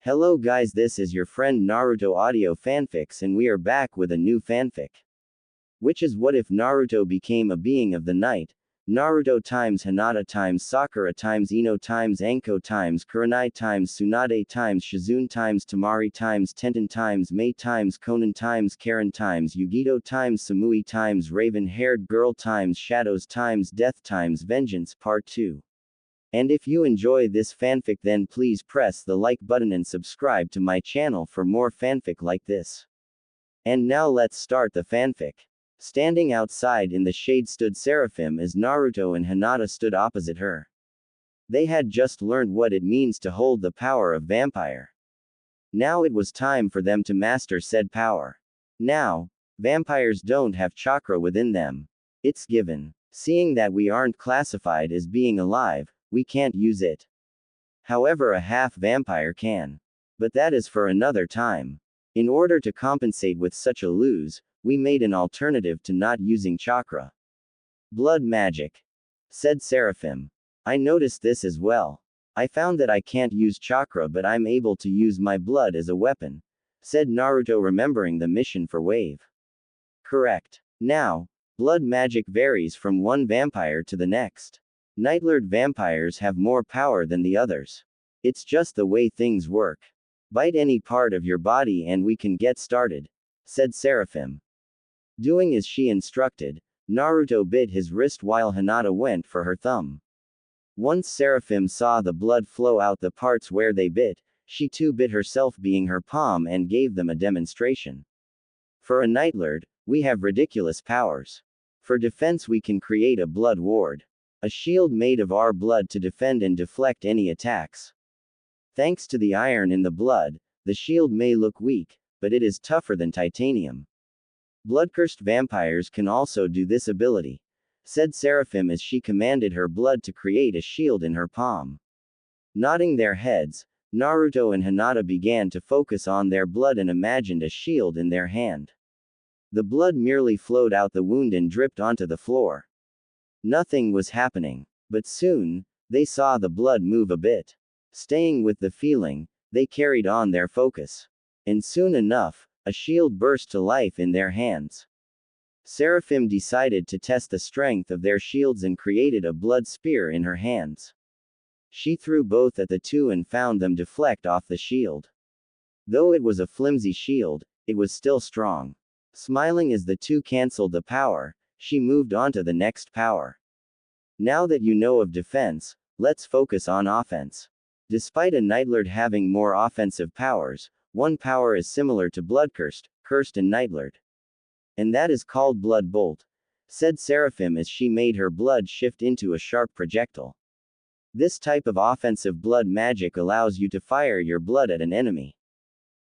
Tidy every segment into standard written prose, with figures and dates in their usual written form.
Hello guys, this is your friend Naruto Audio Fanfics and we are back with a new fanfic. Which is what if Naruto became a being of the night? Naruto times Hinata times Sakura times Ino times Anko times Kurenai times Tsunade times Shizune times Tamari times Tenten times Mei times Konan times Karen times Yugito times Samui times Raven-haired girl times Shadows times Death times Vengeance Part 2. And if you enjoy this fanfic, then please press the like button and subscribe to my channel for more fanfic like this. And now let's start the fanfic. Standing outside in the shade stood Seraphim as Naruto and Hinata stood opposite her. They had just learned what it means to hold the power of vampire. Now it was time for them to master said power. Now, vampires don't have chakra within them. It's given. Seeing that we aren't classified as being alive, we can't use it. However, a half vampire can. But that is for another time. In order to compensate with such a lose, we made an alternative to not using chakra. Blood magic, said Seraphim. I noticed this as well. I found that I can't use chakra, but I'm able to use my blood as a weapon, said Naruto, remembering the mission for Wave. Correct. Now, blood magic varies from one vampire to the next. Nightlord vampires have more power than the others. It's just the way things work. Bite any part of your body and we can get started, said Seraphim. Doing as she instructed, Naruto bit his wrist while Hinata went for her thumb. Once Seraphim saw the blood flow out the parts where they bit, she too bit herself, being her palm, and gave them a demonstration. For a Nightlord, we have ridiculous powers. For defense, we can create a blood ward. A shield made of our blood to defend and deflect any attacks. Thanks to the iron in the blood, the shield may look weak, but it is tougher than titanium. Bloodcursed vampires can also do this ability, said Seraphim as she commanded her blood to create a shield in her palm. Nodding their heads, Naruto and Hinata began to focus on their blood and imagined a shield in their hand. The blood merely flowed out the wound and dripped onto the floor. Nothing was happening. But soon, they saw the blood move a bit. Staying with the feeling, they carried on their focus. And soon enough, a shield burst to life in their hands. Seraphim decided to test the strength of their shields and created a blood spear in her hands. She threw both at the two and found them deflect off the shield. Though it was a flimsy shield, it was still strong. Smiling as the two cancelled the power, she moved on to the next power. Now that you know of defense, let's focus on offense. Despite a Nightlord having more offensive powers, one power is similar to Bloodcursed, Cursed and Nightlord. And that is called Blood Bolt, said Seraphim as she made her blood shift into a sharp projectile. This type of offensive blood magic allows you to fire your blood at an enemy.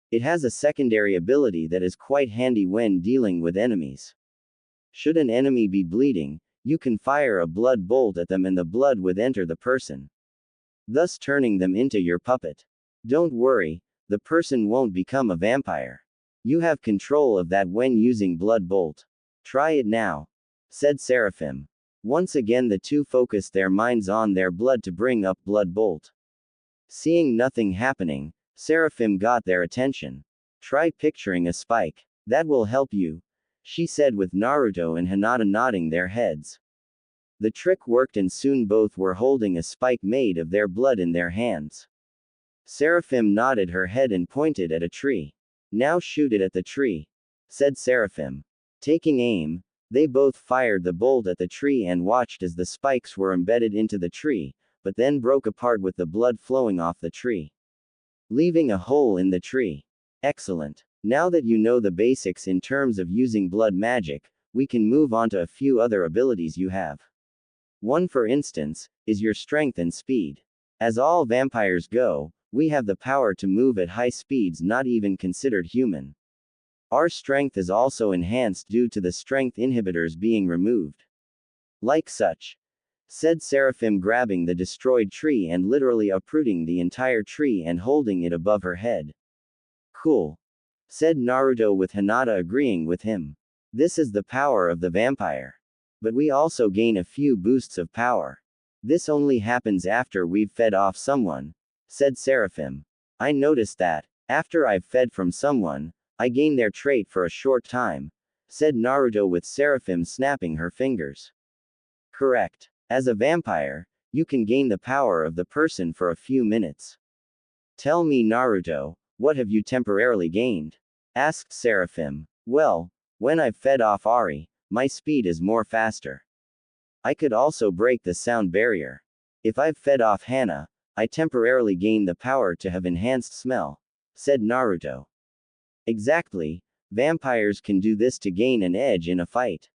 It has a secondary ability that is quite handy when dealing with enemies. Should an enemy be bleeding, you can fire a blood bolt at them and the blood would enter the person, thus turning them into your puppet. Don't worry, the person won't become a vampire. You have control of that when using blood bolt. Try it now, said Seraphim. Once again the two focused their minds on their blood to bring up blood bolt. Seeing nothing happening, Seraphim got their attention. Try picturing a spike. That will help you, she said, with Naruto and Hinata nodding their heads. The trick worked and soon both were holding a spike made of their blood in their hands. Seraphim nodded her head and pointed at a tree. Now shoot it at the tree, said Seraphim. Taking aim, they both fired the bolt at the tree and watched as the spikes were embedded into the tree, but then broke apart with the blood flowing off the tree, leaving a hole in the tree. Excellent. Now that you know the basics in terms of using blood magic, we can move on to a few other abilities you have. One, for instance, is your strength and speed. As all vampires go, we have the power to move at high speeds not even considered human. Our strength is also enhanced due to the strength inhibitors being removed. Like such, said Seraphim, grabbing the destroyed tree and literally uprooting the entire tree and holding it above her head. Cool, said Naruto, with Hinata agreeing with him. This is the power of the vampire. But we also gain a few boosts of power. This only happens after we've fed off someone, said Seraphim. I noticed that, after I've fed from someone, I gain their trait for a short time, said Naruto with Seraphim snapping her fingers. Correct. As a vampire, you can gain the power of the person for a few minutes. Tell me, Naruto, what have you temporarily gained? Asked Seraphim. Well, when I've fed off Ari, my speed is more faster. I could also break the sound barrier. If I've fed off Hana, I temporarily gain the power to have enhanced smell, said Naruto. Exactly, vampires can do this to gain an edge in a fight.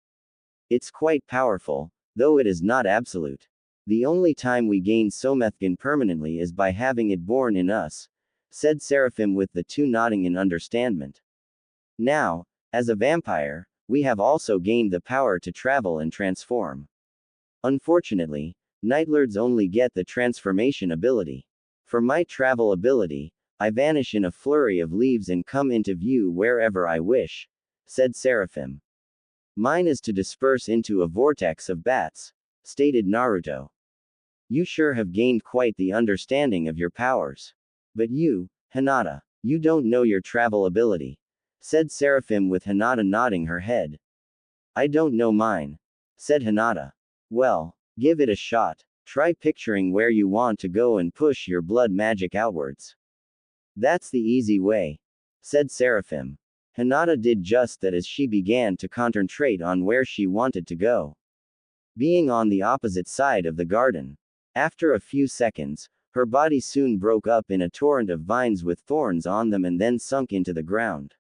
It's quite powerful, though it is not absolute. The only time we gain Somethgan permanently is by having it born in us, said Seraphim with the two nodding in understandment. Now, as a vampire, we have also gained the power to travel and transform. Unfortunately, Nightlords only get the transformation ability. For my travel ability, I vanish in a flurry of leaves and come into view wherever I wish, said Seraphim. Mine is to disperse into a vortex of bats, stated Naruto. You sure have gained quite the understanding of your powers. But you, Hinata, you don't know your travel ability, said Seraphim with Hinata nodding her head. I don't know mine, said Hinata. Well, give it a shot. Try picturing where you want to go and push your blood magic outwards. That's the easy way, said Seraphim. Hinata did just that as she began to concentrate on where she wanted to go. Being on the opposite side of the garden. After a few seconds, her body soon broke up in a torrent of vines with thorns on them and then sunk into the ground.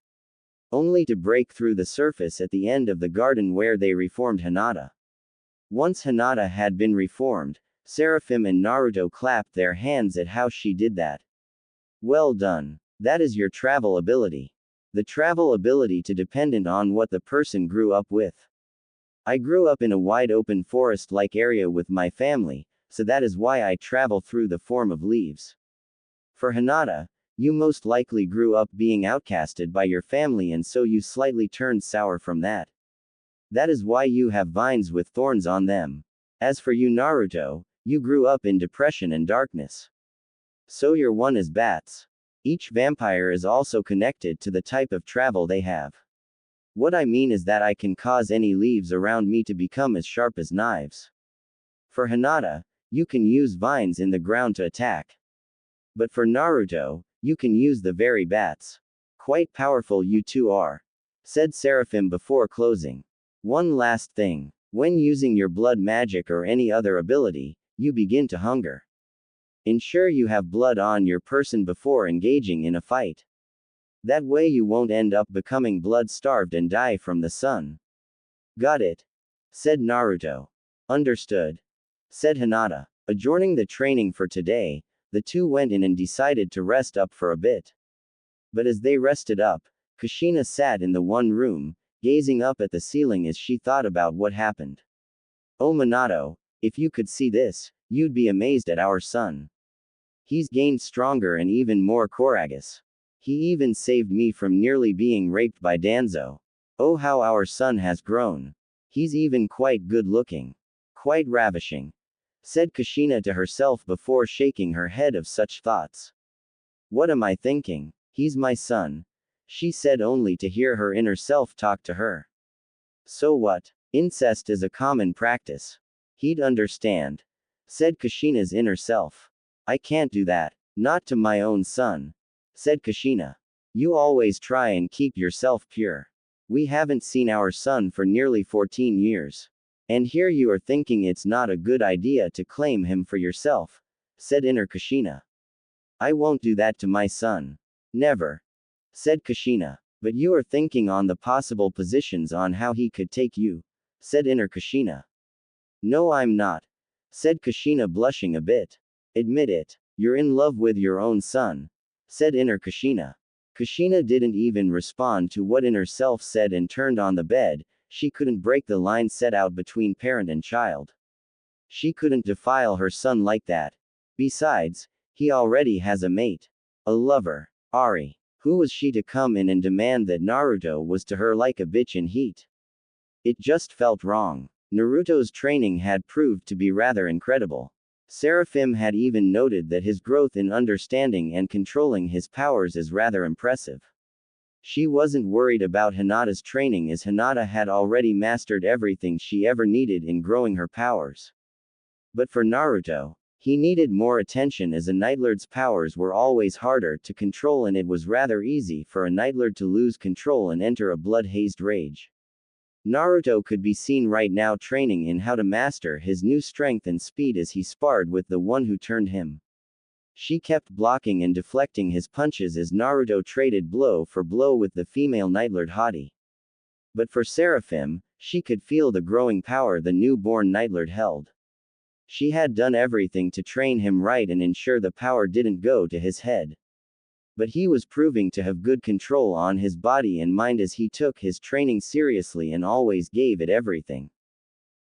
Only to break through the surface at the end of the garden where they reformed Hinata. Once Hinata had been reformed, Seraphim and Naruto clapped their hands at how she did that. Well done. That is your travel ability. The travel ability to dependent on what the person grew up with. I grew up in a wide open forest-like area with my family, so that is why I travel through the form of leaves. For Hinata, you most likely grew up being outcasted by your family and so you slightly turned sour from that. That is why you have vines with thorns on them. As for you, Naruto, you grew up in depression and darkness. So your one is bats. Each vampire is also connected to the type of travel they have. What I mean is that I can cause any leaves around me to become as sharp as knives. For Hinata, you can use vines in the ground to attack. But for Naruto, you can use the very bats. Quite powerful you two are, said Seraphim before closing. One last thing. When using your blood magic or any other ability, you begin to hunger. Ensure you have blood on your person before engaging in a fight. That way you won't end up becoming blood-starved and die from the sun. Got it? Said Naruto. Understood, said Hinata. Adjourning the training for today, the two went in and decided to rest up for a bit. But as they rested up, Kushina sat in the one room, gazing up at the ceiling as she thought about what happened. Oh Minato, if you could see this, you'd be amazed at our son. He's gained stronger and even more courageous. He even saved me from nearly being raped by Danzo. Oh how our son has grown. He's even quite good looking. Quite ravishing, said Kushina to herself before shaking her head of such thoughts. What am I thinking? He's my son, she said only to hear her inner self talk to her. So what? Incest is a common practice. He'd understand, said Kushina's inner self. I can't do that. Not to my own son, said Kushina. You always try and keep yourself pure. We haven't seen our son for nearly 14 years. And here you are thinking it's not a good idea to claim him for yourself, said inner Kushina. I won't do that to my son. Never, said Kushina. But you are thinking on the possible positions on how he could take you, said inner Kushina. No I'm not, said Kushina blushing a bit. Admit it. You're in love with your own son, said inner Kushina. Kushina didn't even respond to what inner self said and turned on the bed. She couldn't break the line set out between parent and child. She couldn't defile her son like that. Besides, he already has a mate. A lover. Ari. Who was she to come in and demand that Naruto was to her like a bitch in heat? It just felt wrong. Naruto's training had proved to be rather incredible. Seraphim had even noted that his growth in understanding and controlling his powers is rather impressive. She wasn't worried about Hinata's training as Hinata had already mastered everything she ever needed in growing her powers. But for Naruto, he needed more attention as a Nightlord's powers were always harder to control and it was rather easy for a Nightlord to lose control and enter a blood-hazed rage. Naruto could be seen right now training in how to master his new strength and speed as he sparred with the one who turned him. She kept blocking and deflecting his punches as Naruto traded blow for blow with the female Nightlord hottie. But for Seraphim, she could feel the growing power the newborn Nightlord held. She had done everything to train him right and ensure the power didn't go to his head. But he was proving to have good control on his body and mind as he took his training seriously and always gave it everything.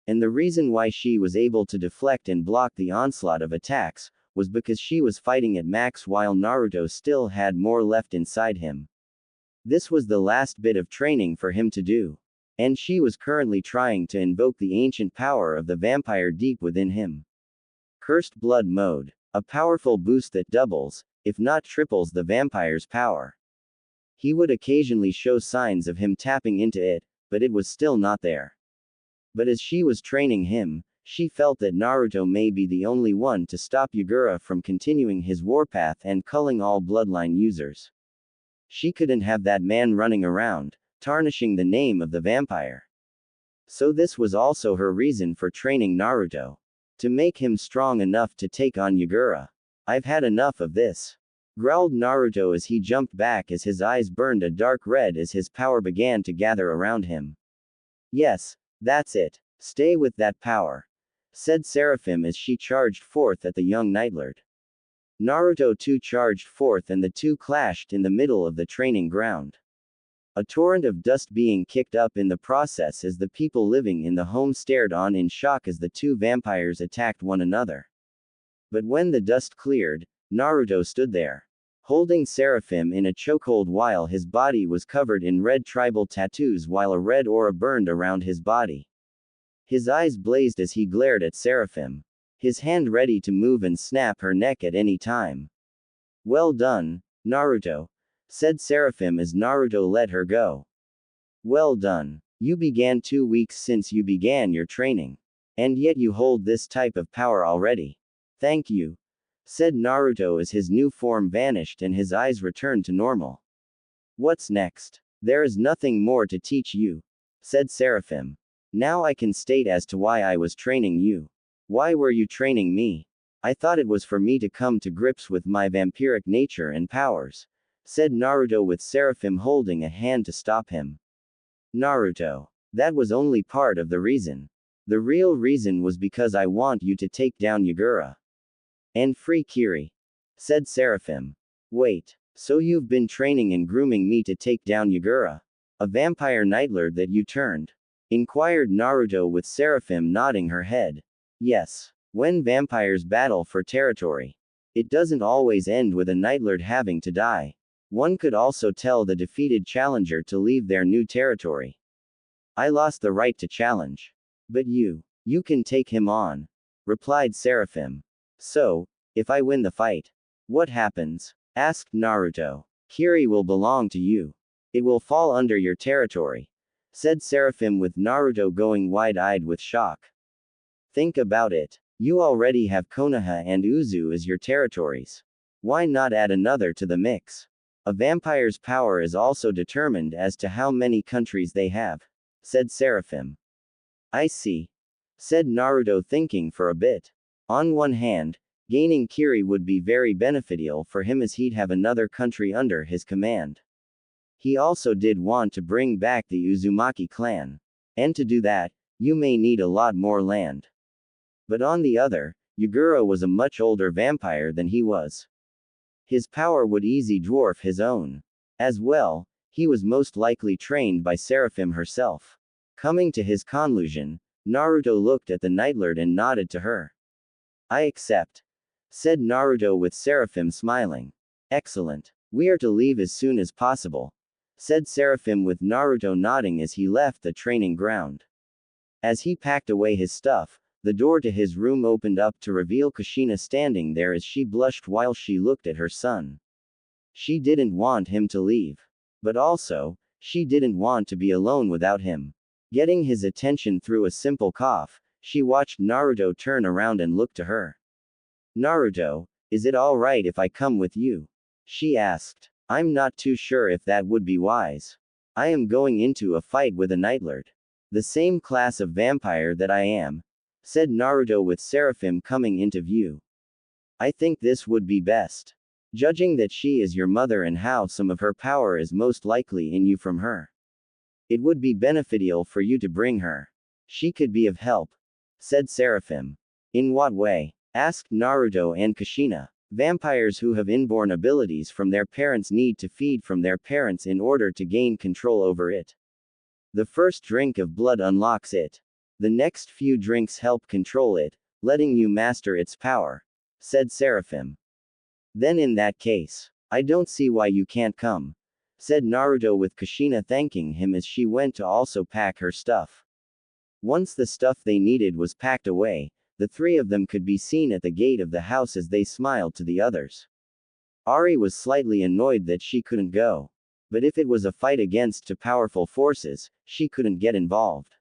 And the reason why she was able to deflect and block the onslaught of attacks was because she was fighting at max while Naruto still had more left inside him. This was the last bit of training for him to do. And she was currently trying to invoke the ancient power of the vampire deep within him. Cursed Blood Mode. A powerful boost that doubles, if not triples the vampire's power. He would occasionally show signs of him tapping into it, but it was still not there. But as she was training him, she felt that Naruto may be the only one to stop Yagura from continuing his warpath and culling all bloodline users. She couldn't have that man running around, tarnishing the name of the vampire. So this was also her reason for training Naruto. To make him strong enough to take on Yagura. I've had enough of this. Growled Naruto as he jumped back as his eyes burned a dark red as his power began to gather around him. Yes, that's it. Stay with that power. Said Seraphim as she charged forth at the young Nightlord. Naruto too charged forth and the two clashed in the middle of the training ground. A torrent of dust being kicked up in the process as the people living in the home stared on in shock as the two vampires attacked one another. But when the dust cleared, Naruto stood there, holding Seraphim in a chokehold while his body was covered in red tribal tattoos while a red aura burned around his body. His eyes blazed as he glared at Seraphim, his hand ready to move and snap her neck at any time. Well done, Naruto, said Seraphim as Naruto let her go. Well done. You began 2 weeks since you began your training. And yet you hold this type of power already. Thank you, said Naruto as his new form vanished and his eyes returned to normal. What's next? There is nothing more to teach you, said Seraphim. Now I can state as to why I was training you. Why were you training me? I thought it was for me to come to grips with my vampiric nature and powers, said Naruto with Seraphim holding a hand to stop him. Naruto. That was only part of the reason. The real reason was because I want you to take down Yagura. And free Kiri, said Seraphim. Wait, so you've been training and grooming me to take down Yagura? A vampire Nightlord that you turned? Inquired Naruto with Seraphim nodding her head. Yes. When vampires battle for territory, it doesn't always end with a Nightlord having to die. One could also tell the defeated challenger to leave their new territory. I lost the right to challenge. But you can take him on, replied Seraphim. So, if I win the fight, what happens? Asked Naruto. Kiri will belong to you. It will fall under your territory, said Seraphim with Naruto going wide-eyed with shock. Think about it. You already have Konoha and Uzu as your territories. Why not add another to the mix? A vampire's power is also determined as to how many countries they have, said Seraphim. I see, said Naruto thinking for a bit. On one hand, gaining Kiri would be very beneficial for him as he'd have another country under his command. He also did want to bring back the Uzumaki clan. And to do that, you may need a lot more land. But on the other, Yagura was a much older vampire than he was. His power would easily dwarf his own. As well, he was most likely trained by Seraphim herself. Coming to his conclusion, Naruto looked at the Nightlord and nodded to her. I accept, said Naruto with Seraphim smiling. Excellent. We are to leave as soon as possible, said Seraphim with Naruto nodding as he left the training ground. As he packed away his stuff, The door to his room opened up to reveal Kushina standing there as she blushed while she looked at her son. She didn't want him to leave. But also, she didn't want to be alone without him. Getting his attention through a simple cough, she watched Naruto turn around and look to her. Naruto, is it alright if I come with you? She asked. I'm not too sure if that would be wise. I am going into a fight with a Nightlord. The same class of vampire that I am, said Naruto with Seraphim coming into view. I think this would be best. Judging that she is your mother and how some of her power is most likely in you from her. It would be beneficial for you to bring her. She could be of help, said Seraphim. In what way? Asked Naruto and Kushina. Vampires who have inborn abilities from their parents need to feed from their parents in order to gain control over it. The first drink of blood unlocks it. The next few drinks help control it, letting you master its power, said Seraphim. Then in that case, I don't see why you can't come, said Naruto with Kushina thanking him as she went to also pack her stuff. Once the stuff they needed was packed away, the three of them could be seen at the gate of the house as they smiled to the others. Ari was slightly annoyed that she couldn't go. But if it was a fight against two powerful forces, she couldn't get involved.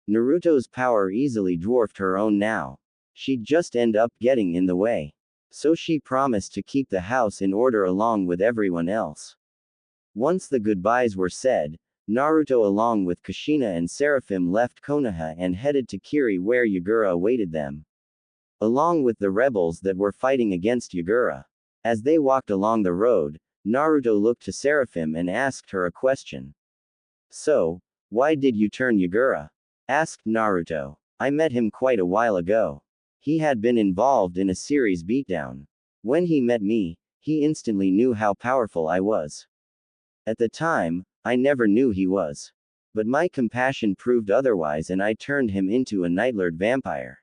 Naruto's power easily dwarfed her own now. She'd just end up getting in the way. So she promised to keep the house in order along with everyone else. Once the goodbyes were said, Naruto along with Kushina and Seraphim left Konoha and headed to Kiri where Yagura awaited them. Along with the rebels that were fighting against Yagura. As they walked along the road, Naruto looked to Seraphim and asked her a question. So, why did you turn Yagura? Asked Naruto. I met him quite a while ago. He had been involved in a series beatdown. When he met me, he instantly knew how powerful I was. At the time, I never knew he was. But my compassion proved otherwise and I turned him into a Nightlord vampire.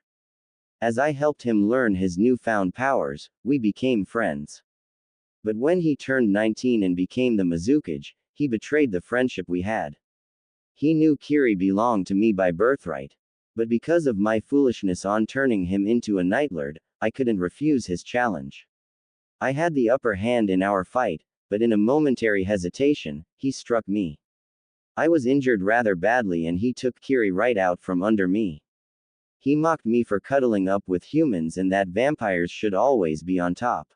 As I helped him learn his newfound powers, we became friends. But when he turned 19 and became the Mizukage, he betrayed the friendship we had. He knew Kiri belonged to me by birthright. But because of my foolishness on turning him into a Nightlord, I couldn't refuse his challenge. I had the upper hand in our fight, but in a momentary hesitation, he struck me. I was injured rather badly and he took Kiri right out from under me. He mocked me for cuddling up with humans and that vampires should always be on top.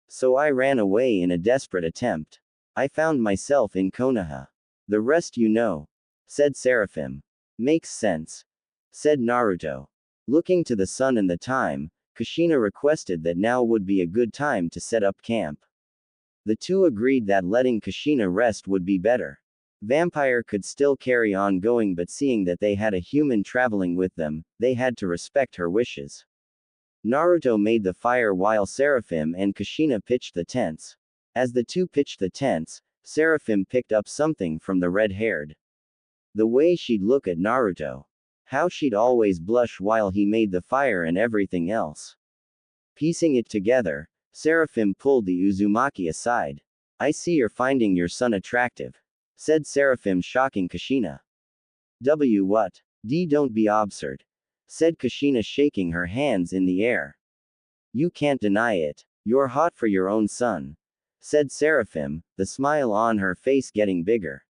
So I ran away in a desperate attempt. I found myself in Konoha. The rest you know, said Seraphim. Makes sense, said Naruto. Looking to the sun and the time, Kushina requested that now would be a good time to set up camp. The two agreed that letting Kushina rest would be better. Vampire could still carry on going, but seeing that they had a human traveling with them, they had to respect her wishes. Naruto made the fire while Seraphim and Kushina pitched the tents. As the two pitched the tents, Seraphim picked up something from the red-haired. The way she'd look at Naruto. How she'd always blush while he made the fire and everything else. Piecing it together, Seraphim pulled the Uzumaki aside. I see you're finding your son attractive, said Seraphim, shocking Kushina. What? Don't be absurd, said Kushina, shaking her hands in the air. You can't deny it. You're hot for your own son, said Seraphim, the smile on her face getting bigger.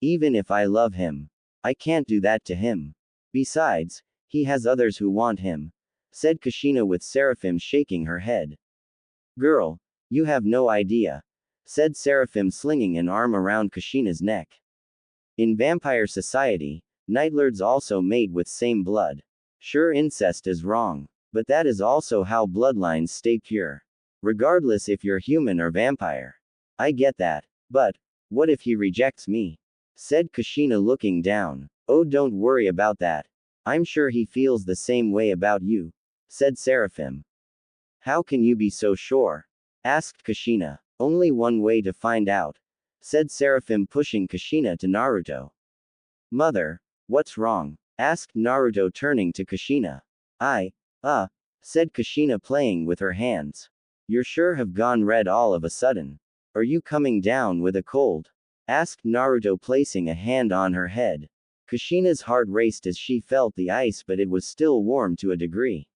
Even if I love him, I can't do that to him. Besides, he has others who want him, said Kushina with Seraphim shaking her head. Girl, you have no idea, said Seraphim, slinging an arm around Kushina's neck. In vampire society, Nightlords also mate with same blood. Sure, incest is wrong, but that is also how bloodlines stay pure. Regardless if you're human or vampire. I get that. But, what if he rejects me? Said Kushina, looking down. Oh, don't worry about that. I'm sure he feels the same way about you, said Seraphim. How can you be so sure? Asked Kushina. Only one way to find out, said Seraphim, pushing Kushina to Naruto. Mother, what's wrong? Asked Naruto, turning to Kushina. Said Kushina, playing with her hands. You're sure have gone red all of a sudden. Are you coming down with a cold? Asked Naruto, placing a hand on her head. Kushina's heart raced as she felt the ice, but it was still warm to a degree.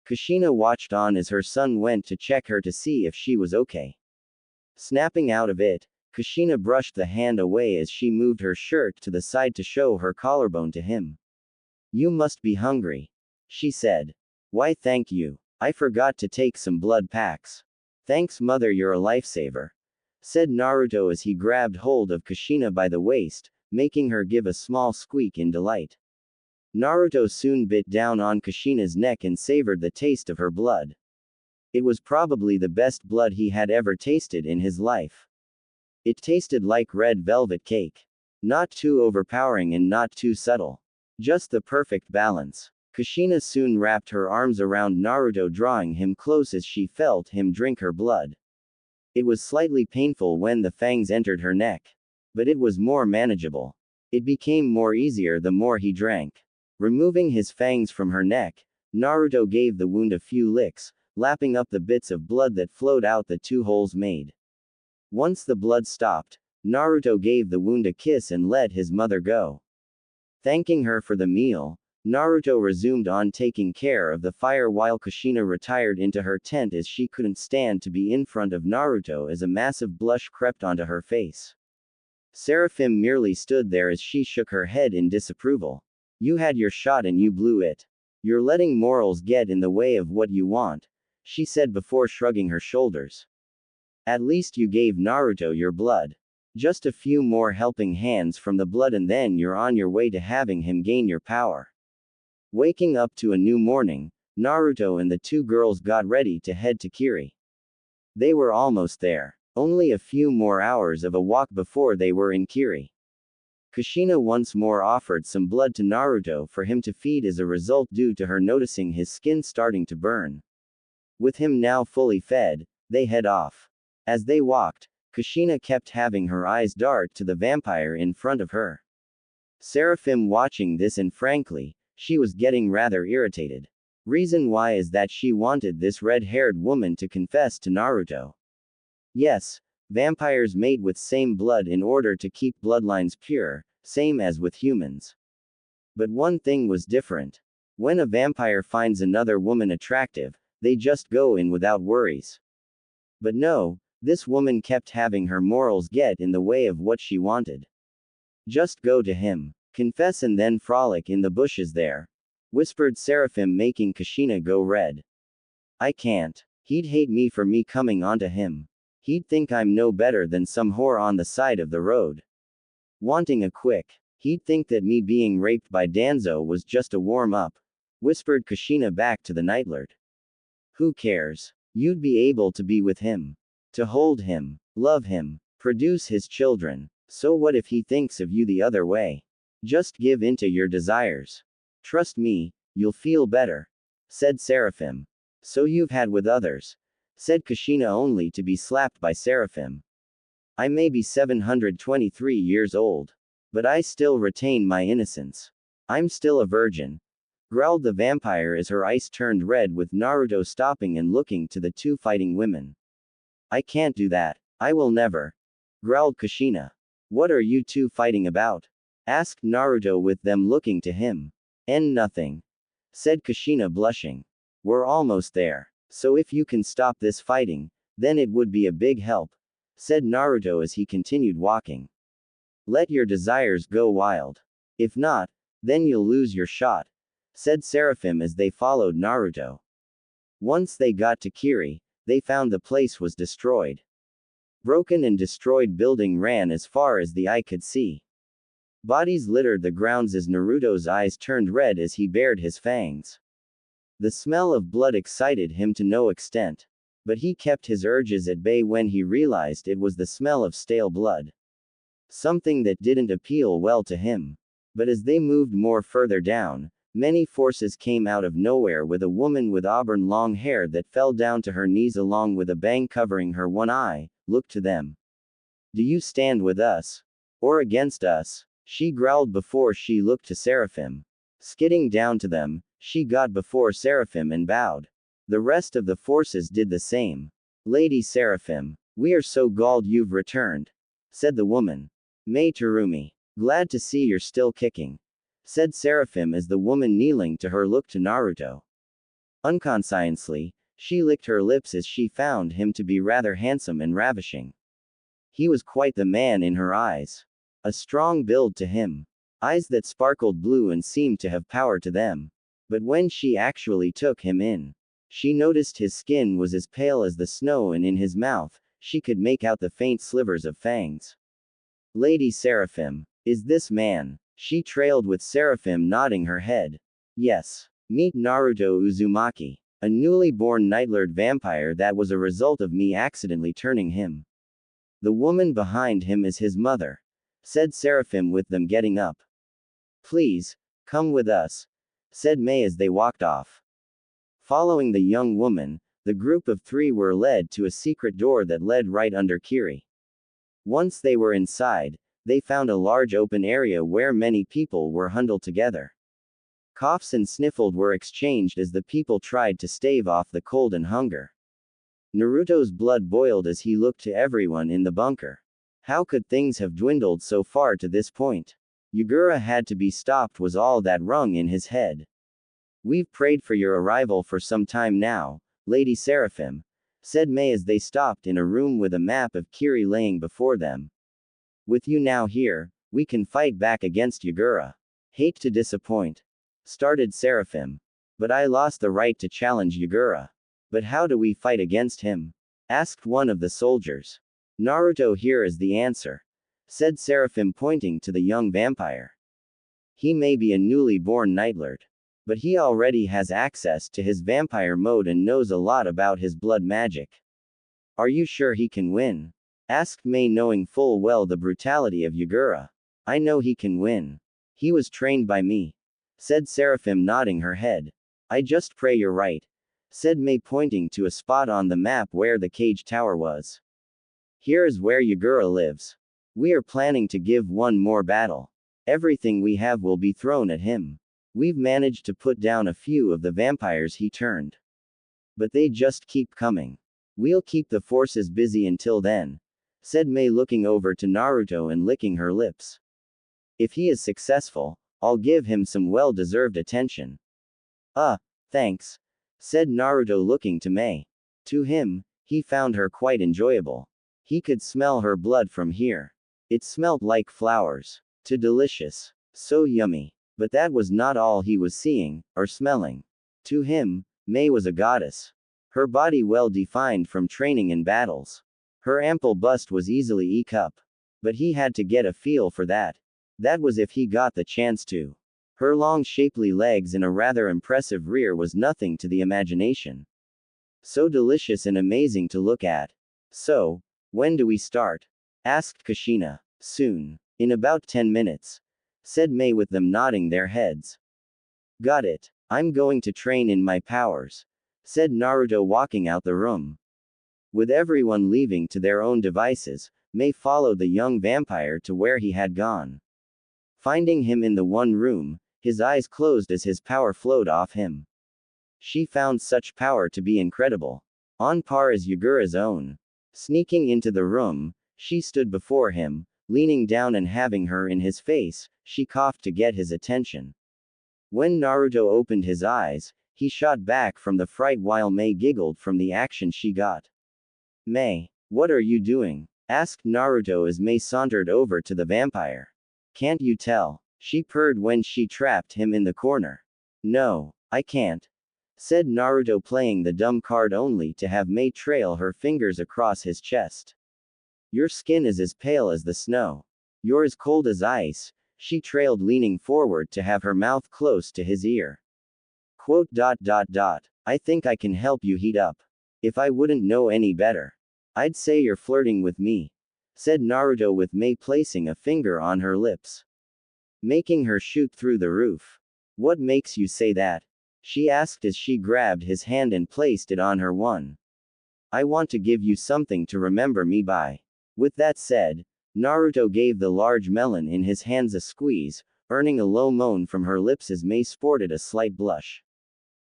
Kushina watched on as her son went to check her to see if she was okay. Snapping out of it, Kushina brushed the hand away as she moved her shirt to the side to show her collarbone to him. "You must be hungry," she said. "Why, thank you. I forgot to take some blood packs." "Thanks, mother, you're a lifesaver," said Naruto as he grabbed hold of Kushina by the waist, making her give a small squeak in delight. Naruto soon bit down on Kushina's neck and savored the taste of her blood. It was probably the best blood he had ever tasted in his life. It tasted like red velvet cake. Not too overpowering and not too subtle. Just the perfect balance. Kushina soon wrapped her arms around Naruto, drawing him close as she felt him drink her blood. It was slightly painful when the fangs entered her neck. But it was more manageable. It became more easier the more he drank. Removing his fangs from her neck, Naruto gave the wound a few licks, lapping up the bits of blood that flowed out the 2 holes made. Once the blood stopped, Naruto gave the wound a kiss and let his mother go. Thanking her for the meal, Naruto resumed on taking care of the fire while Kushina retired into her tent as she couldn't stand to be in front of Naruto as a massive blush crept onto her face. Seraphim merely stood there as she shook her head in disapproval. "You had your shot and you blew it. You're letting morals get in the way of what you want," she said before shrugging her shoulders. "At least you gave Naruto your blood. Just a few more helping hands from the blood and then you're on your way to having him gain your power." Waking up to a new morning, Naruto and the 2 girls got ready to head to Kiri. They were almost there. Only a few more hours of a walk before they were in Kiri. Kushina once more offered some blood to Naruto for him to feed as a result due to her noticing his skin starting to burn. With him now fully fed, they head off. As they walked, Kushina kept having her eyes dart to the vampire in front of her. Seraphim watching this, and frankly, she was getting rather irritated. Reason why is that she wanted this red-haired woman to confess to Naruto. Yes, vampires mate with same blood in order to keep bloodlines pure, same as with humans. But one thing was different. When a vampire finds another woman attractive, they just go in without worries. But no, this woman kept having her morals get in the way of what she wanted. "Just go to him. Confess and then frolic in the bushes there," whispered Seraphim, making Kushina go red. "I can't. He'd hate me for me coming onto him. He'd think I'm no better than some whore on the side of the road. Wanting a quick. He'd think that me being raped by Danzo was just a warm-up," whispered Kushina back to the Nightlord. "Who cares? You'd be able to be with him. To hold him. Love him. Produce his children. So what if he thinks of you the other way? Just give in to your desires. Trust me, you'll feel better," said Seraphim. "So you've had with others," said Kushina, only to be slapped by Seraphim. "I may be 723 years old. But I still retain my innocence. I'm still a virgin," growled the vampire as her eyes turned red with Naruto stopping and looking to the 2 fighting women. "I can't do that. I will never," growled Kushina. "What are you 2 fighting about?" asked Naruto with them looking to him. Nothing," said Kushina, blushing. "We're almost there. So if you can stop this fighting, then it would be a big help," said Naruto as he continued walking. "Let your desires go wild. If not, then you'll lose your shot," said Seraphim as they followed Naruto. Once they got to Kiri, they found the place was destroyed. Broken and destroyed building ran as far as the eye could see. Bodies littered the grounds as Naruto's eyes turned red as he bared his fangs. The smell of blood excited him to no extent. But he kept his urges at bay when he realized it was the smell of stale blood. Something that didn't appeal well to him. But as they moved more further down, many forces came out of nowhere with a woman with auburn long hair that fell down to her knees along with a bang covering her one eye, looked to them. "Do you stand with us? Or against us?" she growled before she looked to Seraphim. Skidding down to them, she got before Seraphim and bowed. The rest of the forces did the same. "Lady Seraphim, we are so galled you've returned," said the woman. "May Terumi. Glad to see you're still kicking, said Seraphim as the woman kneeling to her looked to Naruto. Unconsciously, she licked her lips as she found him to be rather handsome and ravishing. He was quite the man in her eyes. A strong build to him. Eyes that sparkled blue and seemed to have power to them. But when she actually took him in, she noticed his skin was as pale as the snow, and in his mouth, she could make out the faint slivers of fangs. Lady Seraphim, is this man? She trailed with Seraphim nodding her head. Yes. Meet Naruto Uzumaki, a newly born nightlord vampire that was a result of me accidentally turning him. The woman behind him is his mother, said Seraphim with them getting up. Please, come with us, said May as they walked off. Following the young woman, the group of three were led to a secret door that led right under Kiri. Once they were inside, they found a large open area where many people were huddled together. Coughs and sniffles were exchanged as the people tried to stave off the cold and hunger. Naruto's blood boiled as he looked to everyone in the bunker. How could things have dwindled so far to this point? Yagura had to be stopped was all that rung in his head. We've prayed for your arrival for some time now, Lady Seraphim, said May as they stopped in a room with a map of Kiri laying before them. With you now here, we can fight back against Yagura. Hate to disappoint, started Seraphim. But I lost the right to challenge Yagura. But how do we fight against him? Asked one of the soldiers. Naruto here is the answer, said Seraphim pointing to the young vampire. He may be a newly born nightlord, but he already has access to his vampire mode and knows a lot about his blood magic. Are you sure he can win? Asked May, knowing full well the brutality of Yagura. I know he can win. He was trained by me, said Seraphim nodding her head. I just pray you're right, said May pointing to a spot on the map where the cage tower was. Here is where Yagura lives. We are planning to give one more battle. Everything we have will be thrown at him. We've managed to put down a few of the vampires he turned. But they just keep coming. We'll keep the forces busy until then, said May, looking over to Naruto and licking her lips. If he is successful, I'll give him some well-deserved attention. Thanks, said Naruto looking to May. To him, he found her quite enjoyable. He could smell her blood from here. It smelled like flowers. Too delicious. So yummy. But that was not all he was seeing, or smelling. To him, May was a goddess. Her body well defined from training in battles. Her ample bust was easily e-cup. But he had to get a feel for that. That was if he got the chance to. Her long shapely legs and a rather impressive rear was nothing to the imagination. So delicious and amazing to look at. So, when do we start? Asked Kushina. Soon. In about 10 minutes. Said May with them nodding their heads. Got it. I'm going to train in my powers, said Naruto walking out the room. With everyone leaving to their own devices, May followed the young vampire to where he had gone. Finding him in the one room, his eyes closed as his power flowed off him. She found such power to be incredible. On par as Yagura's own. Sneaking into the room, she stood before him, leaning down and having her in his face, she coughed to get his attention. When Naruto opened his eyes, he shot back from the fright while May giggled from the action she got. May, what are you doing? Asked Naruto as May sauntered over to the vampire. Can't you tell? She purred when she trapped him in the corner. No, I can't, said Naruto, playing the dumb card only to have May trail her fingers across his chest. Your skin is as pale as the snow. You're as cold as ice, she trailed, leaning forward to have her mouth close to his ear. Quote. I think I can help you heat up. If I wouldn't know any better, I'd say you're flirting with me, said Naruto with May placing a finger on her lips, making her shoot through the roof. What makes you say that? She asked as she grabbed his hand and placed it on her one. I want to give you something to remember me by. With that said, Naruto gave the large melon in his hands a squeeze, earning a low moan from her lips as May sported a slight blush.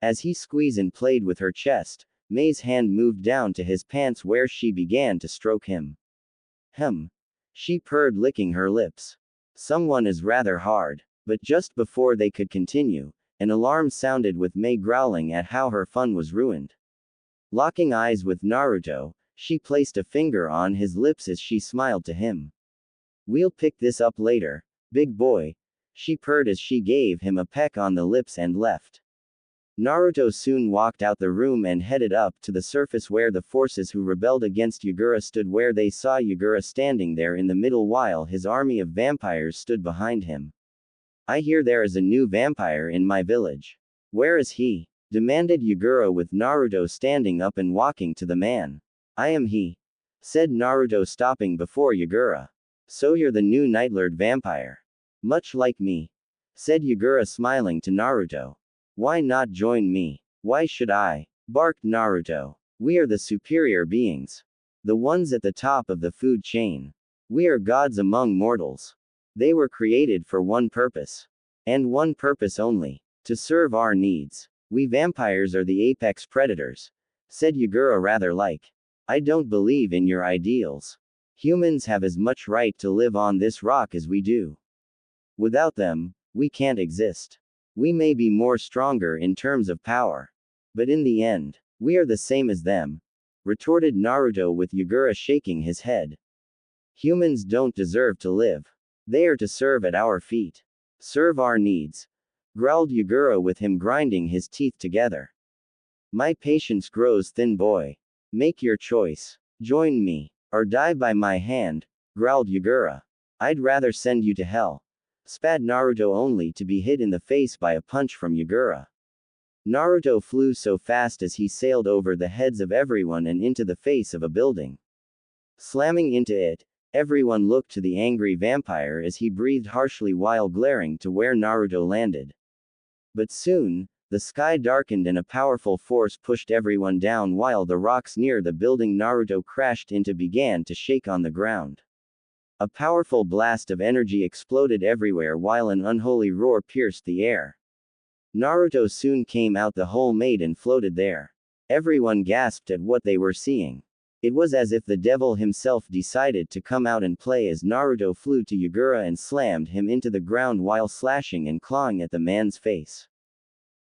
As he squeezed and played with her chest, May's hand moved down to his pants where she began to stroke him. She purred, licking her lips. Someone is rather hard. But just before they could continue, an alarm sounded with Mei growling at how her fun was ruined. Locking eyes with Naruto, she placed a finger on his lips as she smiled to him. We'll pick this up later, big boy, she purred as she gave him a peck on the lips and left. Naruto soon walked out the room and headed up to the surface where the forces who rebelled against Yagura stood, where they saw Yagura standing there in the middle while his army of vampires stood behind him. I hear there is a new vampire in my village. Where is he? Demanded Yagura with Naruto standing up and walking to the man. I am he, said Naruto stopping before Yagura. So you're the new Nightlord vampire. Much like me, said Yagura smiling to Naruto. Why not join me? Why should I? Barked Naruto. We are the superior beings. The ones at the top of the food chain. We are gods among mortals. They were created for one purpose. And one purpose only. To serve our needs. We vampires are the apex predators, said Yagura rather like. I don't believe in your ideals. Humans have as much right to live on this rock as we do. Without them, we can't exist. We may be more stronger in terms of power. But in the end, we are the same as them, retorted Naruto with Yagura shaking his head. Humans don't deserve to live. They are to serve at our feet. Serve our needs, growled Yagura with him grinding his teeth together. My patience grows thin, boy. Make your choice. Join me, or die by my hand, growled Yagura. I'd rather send you to hell, spat Naruto only to be hit in the face by a punch from Yagura. Naruto flew so fast as he sailed over the heads of everyone and into the face of a building. Slamming into it, everyone looked to the angry vampire as he breathed harshly while glaring to where Naruto landed. But soon, the sky darkened and a powerful force pushed everyone down while the rocks near the building Naruto crashed into began to shake on the ground. A powerful blast of energy exploded everywhere while an unholy roar pierced the air. Naruto soon came out the hole made and floated there. Everyone gasped at what they were seeing. It was as if the devil himself decided to come out and play as Naruto flew to Yagura and slammed him into the ground while slashing and clawing at the man's face.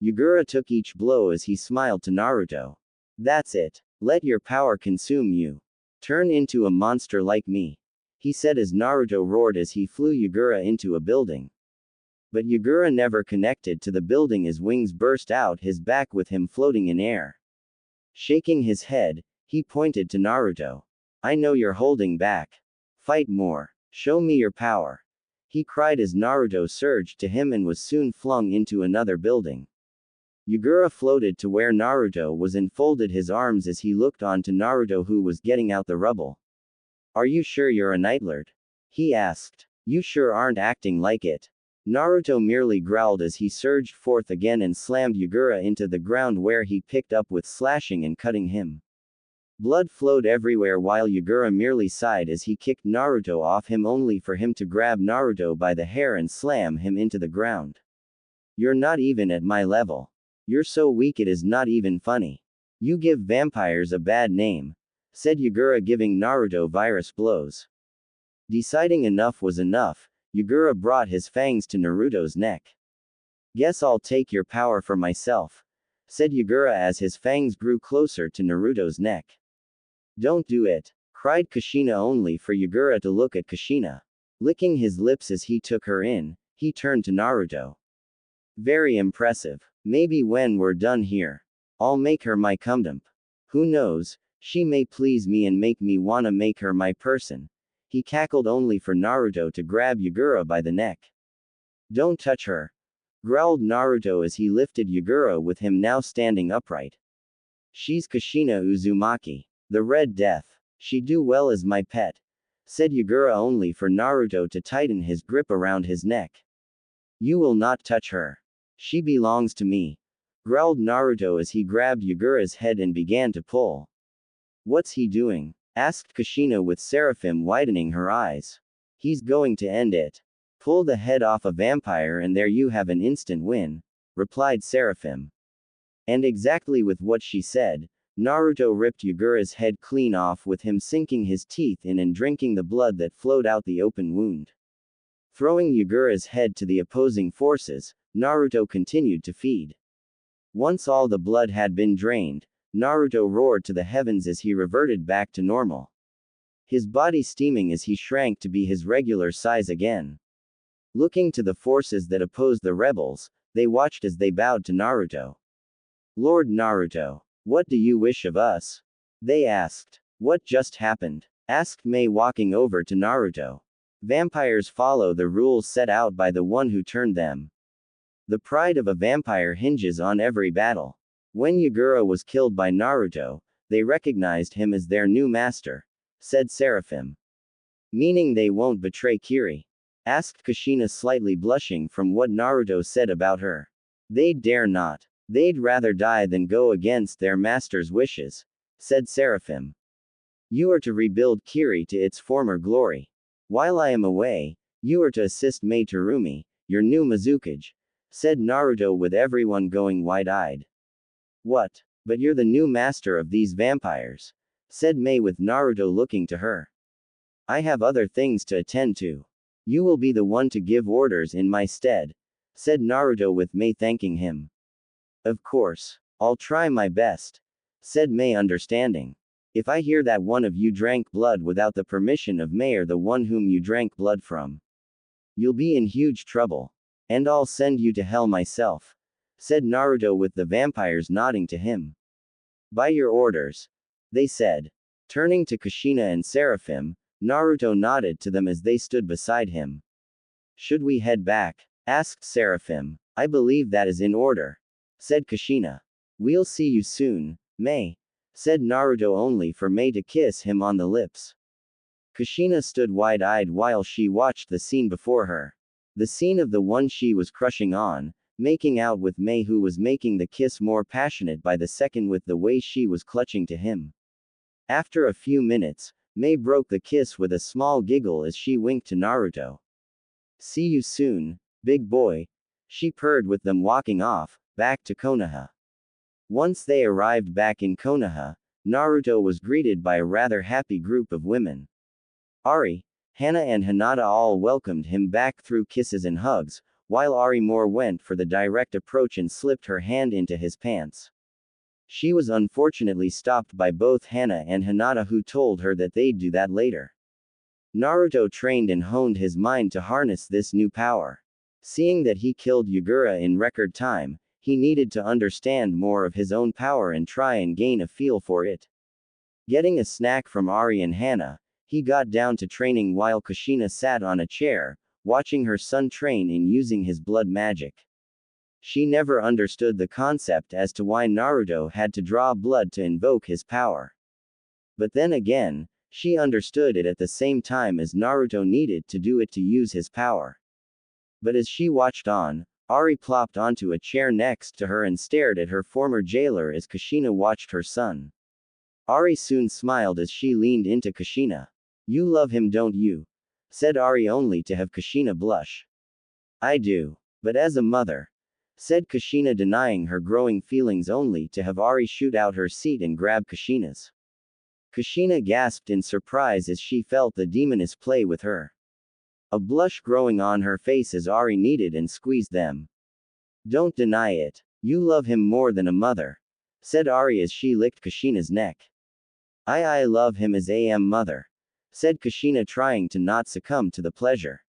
Yagura took each blow as he smiled to Naruto. That's it. Let your power consume you. Turn into a monster like me, he said as Naruto roared as he flew Yagura into a building. But Yagura never connected to the building as wings burst out his back with him floating in air. Shaking his head, he pointed to Naruto. I know you're holding back. Fight more. Show me your power, he cried as Naruto surged to him and was soon flung into another building. Yagura floated to where Naruto was and folded his arms as he looked on to Naruto who was getting out the rubble. Are you sure you're a Nightlord? He asked. You sure aren't acting like it. Naruto merely growled as he surged forth again and slammed Yagura into the ground where he picked up with slashing and cutting him. Blood flowed everywhere while Yagura merely sighed as he kicked Naruto off him only for him to grab Naruto by the hair and slam him into the ground. You're not even at my level. You're so weak it is not even funny. You give vampires a bad name, said Yagura giving Naruto virus blows. Deciding enough was enough, Yagura brought his fangs to Naruto's neck. Guess I'll take your power for myself, said Yagura as his fangs grew closer to Naruto's neck. Don't do it, cried Kushina only for Yagura to look at Kushina. Licking his lips as he took her in, he turned to Naruto. Very impressive. Maybe when we're done here, I'll make her my cumdump. Who knows, she may please me and make me wanna make her my person. He cackled only for Naruto to grab Yagura by the neck. Don't touch her, growled Naruto as he lifted Yagura with him now standing upright. She's Kushina Uzumaki, the Red Death. She do well as my pet, said Yagura only for Naruto to tighten his grip around his neck. You will not touch her. She belongs to me, growled Naruto as he grabbed Yagura's head and began to pull. What's he doing? Asked Kushina with Seraphim widening her eyes. He's going to end it. Pull the head off a vampire and there you have an instant win, replied Seraphim. And exactly with what she said, Naruto ripped Yagura's head clean off with him sinking his teeth in and drinking the blood that flowed out the open wound. Throwing Yagura's head to the opposing forces, Naruto continued to feed. Once all the blood had been drained, Naruto roared to the heavens as he reverted back to normal. His body steaming as he shrank to be his regular size again. Looking to the forces that opposed the rebels, they watched as they bowed to Naruto. Lord Naruto, what do you wish of us? They asked. What just happened? Asked Mei, walking over to Naruto. Vampires follow the rules set out by the one who turned them. The pride of a vampire hinges on every battle. When Yagura was killed by Naruto, they recognized him as their new master, said Seraphim. Meaning they won't betray Kiri? Asked Kushina, slightly blushing from what Naruto said about her. They'd dare not. They'd rather die than go against their master's wishes, said Seraphim. You are to rebuild Kiri to its former glory. While I am away, you are to assist Mei Terumi, your new Mizukage, said Naruto, with everyone going wide-eyed. What? But you're the new master of these vampires, said Mei, with Naruto looking to her. I have other things to attend to. You will be the one to give orders in my stead, said Naruto, with Mei thanking him. Of course. I'll try my best, said Mei, understanding. If I hear that one of you drank blood without the permission of Mei or the one whom you drank blood from, you'll be in huge trouble. And I'll send you to hell myself, said Naruto, with the vampires nodding to him. By your orders, they said. Turning to Kushina and Seraphim, Naruto nodded to them as they stood beside him. Should we head back? Asked Seraphim. I believe that is in order, said Kushina. We'll see you soon, Mei, said Naruto, only for Mei to kiss him on the lips. Kushina stood wide-eyed while she watched the scene before her. The scene of the one she was crushing on, making out with Mei, who was making the kiss more passionate by the second with the way she was clutching to him. After a few minutes, Mei broke the kiss with a small giggle as she winked to Naruto. See you soon, big boy, she purred, with them walking off, back to Konoha. Once they arrived back in Konoha, Naruto was greeted by a rather happy group of women. Ari, Hana and Hinata all welcomed him back through kisses and hugs, while Ari more went for the direct approach and slipped her hand into his pants. She was unfortunately stopped by both Hana and Hinata, who told her that they'd do that later. Naruto trained and honed his mind to harness this new power. Seeing that he killed Yagura in record time, he needed to understand more of his own power and try and gain a feel for it. Getting a snack from Ari and Hana, he got down to training while Kushina sat on a chair, watching her son train in using his blood magic. She never understood the concept as to why Naruto had to draw blood to invoke his power. But then again, she understood it at the same time as Naruto needed to do it to use his power. But as she watched on, Ari plopped onto a chair next to her and stared at her former jailer as Kushina watched her son. Ari soon smiled as she leaned into Kushina. You love him, don't you? Said Ari, only to have Kushina blush. I do. But as a mother, said Kushina, denying her growing feelings only to have Ari shoot out her seat and grab Kushina's. Kushina gasped in surprise as she felt the demoness play with her. A blush growing on her face as Ari kneaded and squeezed them. Don't deny it. You love him more than a mother, said Ari as she licked Kushina's neck. I love him as a mother, said Kushina, trying to not succumb to the pleasure.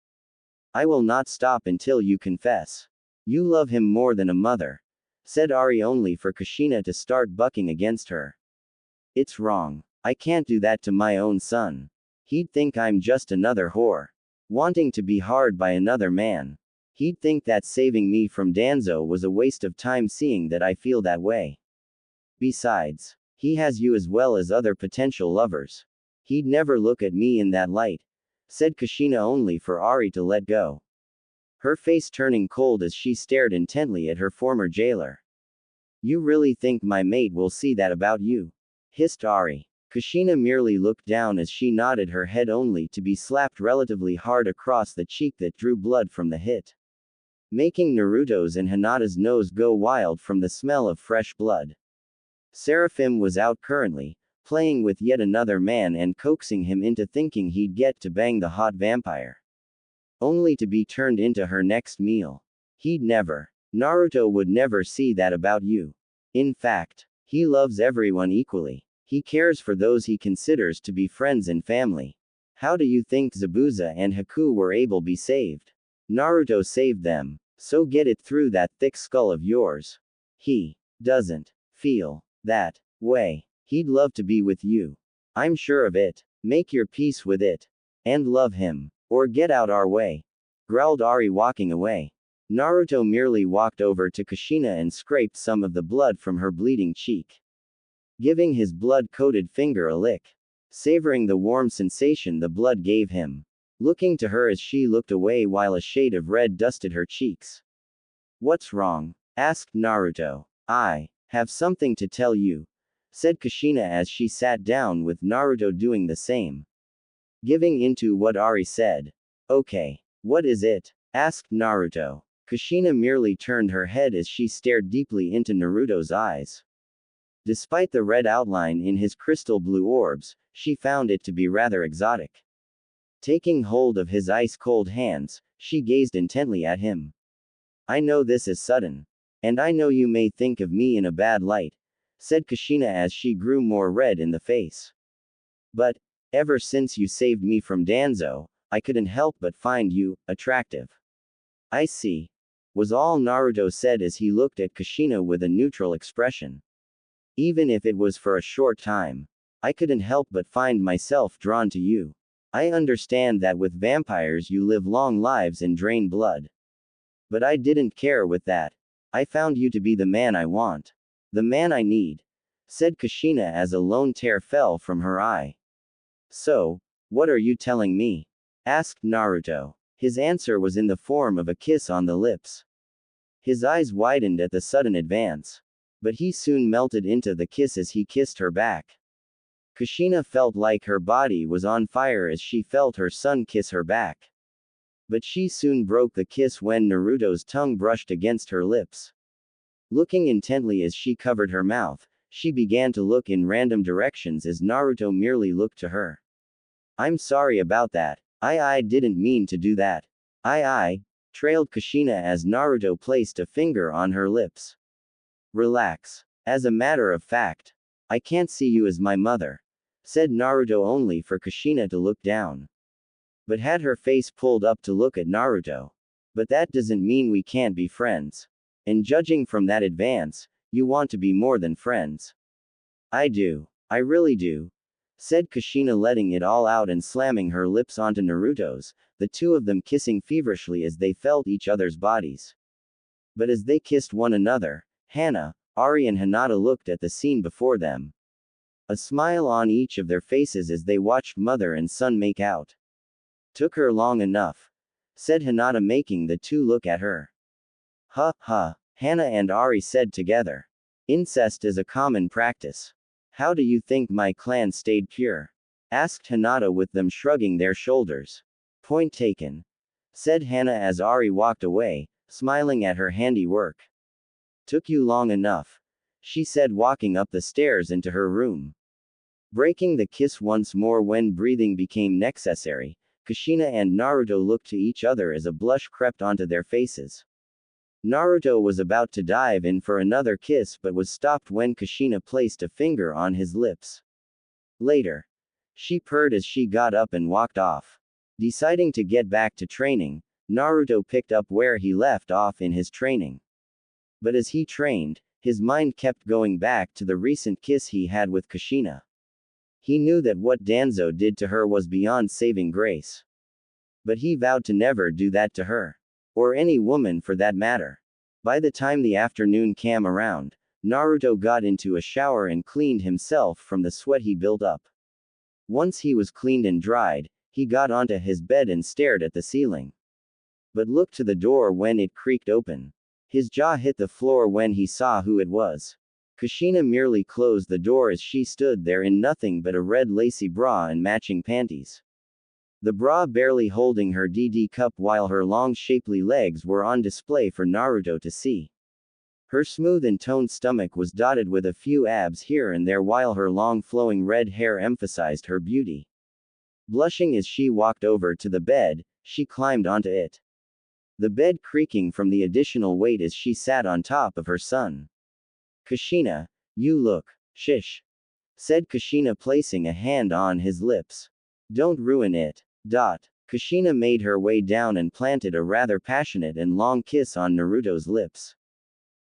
I will not stop until you confess. You love him more than a mother, said Ari, only for Kushina to start bucking against her. It's wrong. I can't do that to my own son. He'd think I'm just another whore, wanting to be hard by another man. He'd think that saving me from Danzo was a waste of time, seeing that I feel that way. Besides, he has you as well as other potential lovers. He'd never look at me in that light, said Kushina, only for Ari to let go. Her face turning cold as she stared intently at her former jailer. You really think my mate will see that about you? Hissed Ari. Kushina merely looked down as she nodded her head, only to be slapped relatively hard across the cheek that drew blood from the hit, making Naruto's and Hinata's nose go wild from the smell of fresh blood. Seraphim was out currently, playing with yet another man and coaxing him into thinking he'd get to bang the hot vampire. only to be turned into her next meal. He'd never. Naruto would never see that about you. In fact, he loves everyone equally. He cares for those he considers to be friends and family. How do you think Zabuza and Haku were able to be saved? Naruto saved them. So get it through that thick skull of yours. He doesn't feel that way. He'd love to be with you. I'm sure of it. Make your peace with it. And love him. Or get out our way. Growled Ari, walking away. Naruto merely walked over to Kushina and scraped some of the blood from her bleeding cheek, giving his blood-coated finger a lick, savoring the warm sensation the blood gave him, looking to her as she looked away while a shade of red dusted her cheeks. What's wrong? Asked Naruto. I have something to tell you, said Kushina as she sat down with Naruto doing the same, giving into what Ari said. Okay. What is it? Asked Naruto. Kushina merely turned her head as she stared deeply into Naruto's eyes. Despite the red outline in his crystal blue orbs, she found it to be rather exotic. Taking hold of his ice-cold hands, she gazed intently at him. I know this is sudden. And I know you may think of me in a bad light, said Kushina as she grew more red in the face. But, ever since you saved me from Danzo, I couldn't help but find you attractive. I see, was all Naruto said as he looked at Kushina with a neutral expression. Even if it was for a short time, I couldn't help but find myself drawn to you. I understand that with vampires you live long lives and drain blood. But I didn't care with that. I found you to be the man I want. The man I need, said Kushina as a lone tear fell from her eye. So, what are you telling me? Asked Naruto. His answer was in the form of a kiss on the lips. His eyes widened at the sudden advance. But he soon melted into the kiss as he kissed her back. Kushina felt like her body was on fire as she felt her son kiss her back. But she soon broke the kiss when Naruto's tongue brushed against her lips. Looking intently as she covered her mouth, she began to look in random directions as Naruto merely looked to her. I'm sorry about that. I didn't mean to do that. I trailed Kushina as Naruto placed a finger on her lips. Relax. As a matter of fact, I can't see you as my mother, said Naruto only for Kushina to look down. But had her face pulled up to look at Naruto. But that doesn't mean we can't be friends. And judging from that advance, you want to be more than friends. I do. I really do, said Kushina, letting it all out and slamming her lips onto Naruto's, the two of them kissing feverishly as they felt each other's bodies. But as they kissed one another, Hana, Ari and Hinata looked at the scene before them. A smile on each of their faces as they watched mother and son make out. Took her long enough, said Hinata, making the two look at her. Ha, Hana and Ari said together. Incest is a common practice. How do you think my clan stayed pure? Asked Hinata with them shrugging their shoulders. Point taken, said Hana as Ari walked away, smiling at her handiwork. Took you long enough, she said, walking up the stairs into her room. Breaking the kiss once more when breathing became necessary, Kushina and Naruto looked to each other as a blush crept onto their faces. Naruto was about to dive in for another kiss but was stopped when Kushina placed a finger on his lips. Later, she purred as she got up and walked off. Deciding to get back to training, Naruto picked up where he left off in his training. But as he trained, his mind kept going back to the recent kiss he had with Kushina. He knew that what Danzo did to her was beyond saving grace. But he vowed to never do that to her. Or any woman for that matter. By the time the afternoon came around, Naruto got into a shower and cleaned himself from the sweat he built up. Once he was cleaned and dried, he got onto his bed and stared at the ceiling. But looked to the door when it creaked open. His jaw hit the floor when he saw who it was. Kushina merely closed the door as she stood there in nothing but a red lacy bra and matching panties. The bra barely holding her DD cup while her long shapely legs were on display for Naruto to see. Her smooth and toned stomach was dotted with a few abs here and there while her long flowing red hair emphasized her beauty. Blushing as she walked over to the bed, she climbed onto it. The bed creaking from the additional weight as she sat on top of her son. Kushina, you look. Shish, said Kushina, placing a hand on his lips. Don't ruin it. Kushina made her way down and planted a rather passionate and long kiss on Naruto's lips,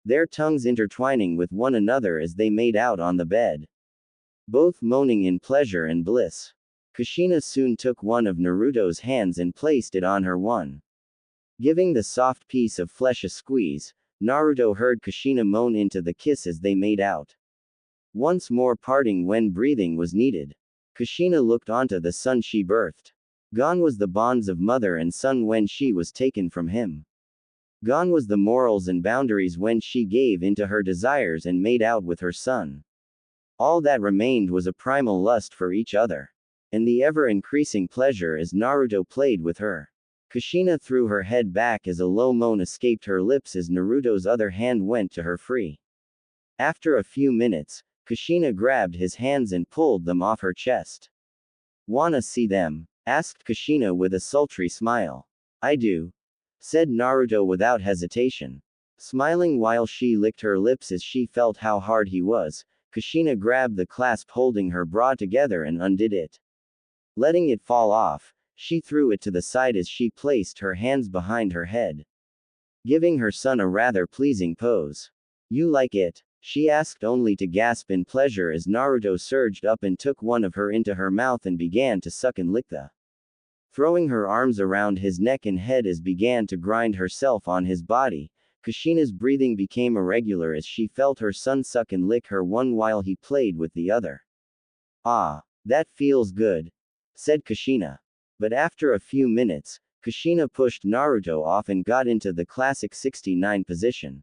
their tongues intertwining with one another as they made out on the bed, both moaning in pleasure and bliss. Kushina soon took one of Naruto's hands and placed it on her one. Giving the soft piece of flesh a squeeze, Naruto heard Kushina moan into the kiss as they made out, once more parting when breathing was needed. Kushina looked onto the son she birthed. Gone was the bonds of mother and son when she was taken from him. Gone was the morals and boundaries when she gave into her desires and made out with her son. All that remained was a primal lust for each other, and the ever-increasing pleasure as Naruto played with her. Kushina threw her head back as a low moan escaped her lips as Naruto's other hand went to her free. After a few minutes, Kushina grabbed his hands and pulled them off her chest. Wanna see them? Asked Kushina with a sultry smile. I do, said Naruto without hesitation. Smiling while she licked her lips as she felt how hard he was, Kushina grabbed the clasp holding her bra together and undid it. Letting it fall off, she threw it to the side as she placed her hands behind her head, giving her son a rather pleasing pose. You like it? She asked only to gasp in pleasure as Naruto surged up and took one of her into her mouth and began to suck and lick the, throwing her arms around his neck and head as began to grind herself on his body. Kushina's breathing became irregular as she felt her son suck and lick her one while he played with the other. Ah, that feels good, said Kushina. But after a few minutes, Kushina pushed Naruto off and got into the classic 69 position.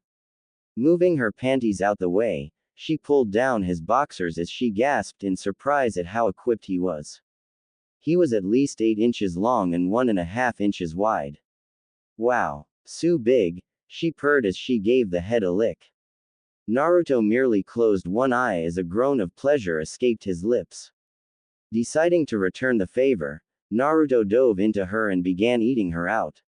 Moving her panties out the way, she pulled down his boxers as she gasped in surprise at how equipped he was. He was at least 8 inches long and 1.5 inches wide. Wow, so big, she purred as she gave the head a lick. Naruto merely closed one eye as a groan of pleasure escaped his lips. Deciding to return the favor, Naruto dove into her and began eating her out,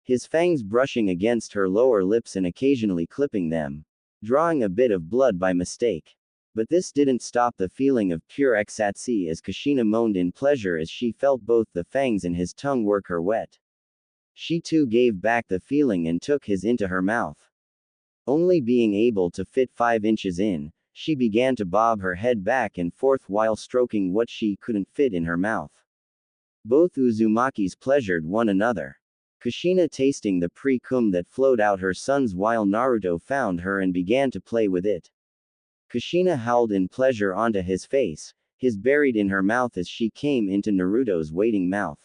his fangs brushing against her lower lips and occasionally clipping them, drawing a bit of blood by mistake. But this didn't stop the feeling of pure ecstasy as Kushina moaned in pleasure as she felt both the fangs and his tongue work her wet. She too gave back the feeling and took his into her mouth. Only being able to fit 5 inches in, she began to bob her head back and forth while stroking what she couldn't fit in her mouth. Both Uzumakis pleasured one another, Kushina tasting the pre-cum that flowed out her son's while Naruto found her and began to play with it. Kushina howled in pleasure onto his face, his buried in her mouth as she came into Naruto's waiting mouth.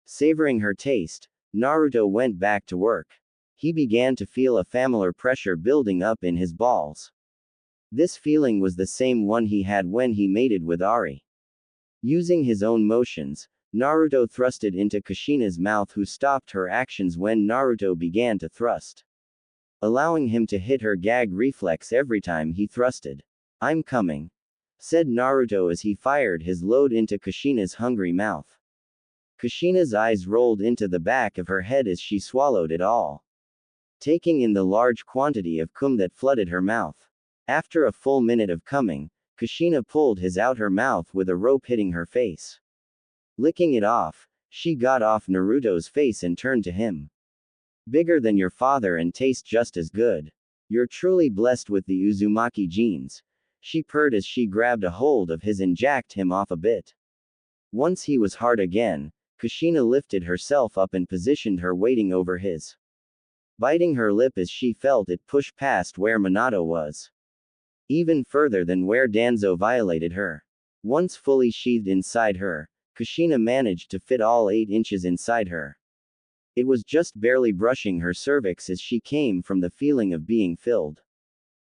Savoring her taste, Naruto went back to work. He began to feel a familiar pressure building up in his balls. This feeling was the same one he had when he mated with Ari. Using his own motions, Naruto thrusted into Kushina's mouth, who stopped her actions when Naruto began to thrust, allowing him to hit her gag reflex every time he thrusted. I'm coming, said Naruto as he fired his load into Kushina's hungry mouth. Kushina's eyes rolled into the back of her head as she swallowed it all, taking in the large quantity of cum that flooded her mouth. After a full minute of coming, Kushina pulled his out her mouth with a rope hitting her face. Licking it off, she got off Naruto's face and turned to him. Bigger than your father and taste just as good. You're truly blessed with the Uzumaki genes, she purred as she grabbed a hold of his and jacked him off a bit. Once he was hard again, Kushina lifted herself up and positioned her waiting over his, biting her lip as she felt it push past where Minato was, even further than where Danzo violated her. Once fully sheathed inside her, Kushina managed to fit all 8 inches inside her. It was just barely brushing her cervix as she came from the feeling of being filled.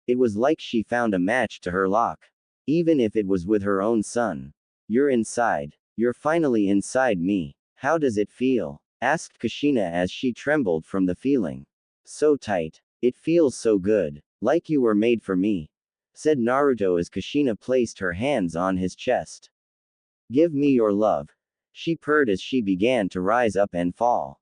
It was like she found a match to her lock, even if it was with her own son. You're inside. You're finally inside me. How does it feel? Asked Kushina as she trembled from the feeling. So tight. It feels so good. Like you were made for me, said Naruto as Kushina placed her hands on his chest. Give me your love, She purred as she began to rise up and fall.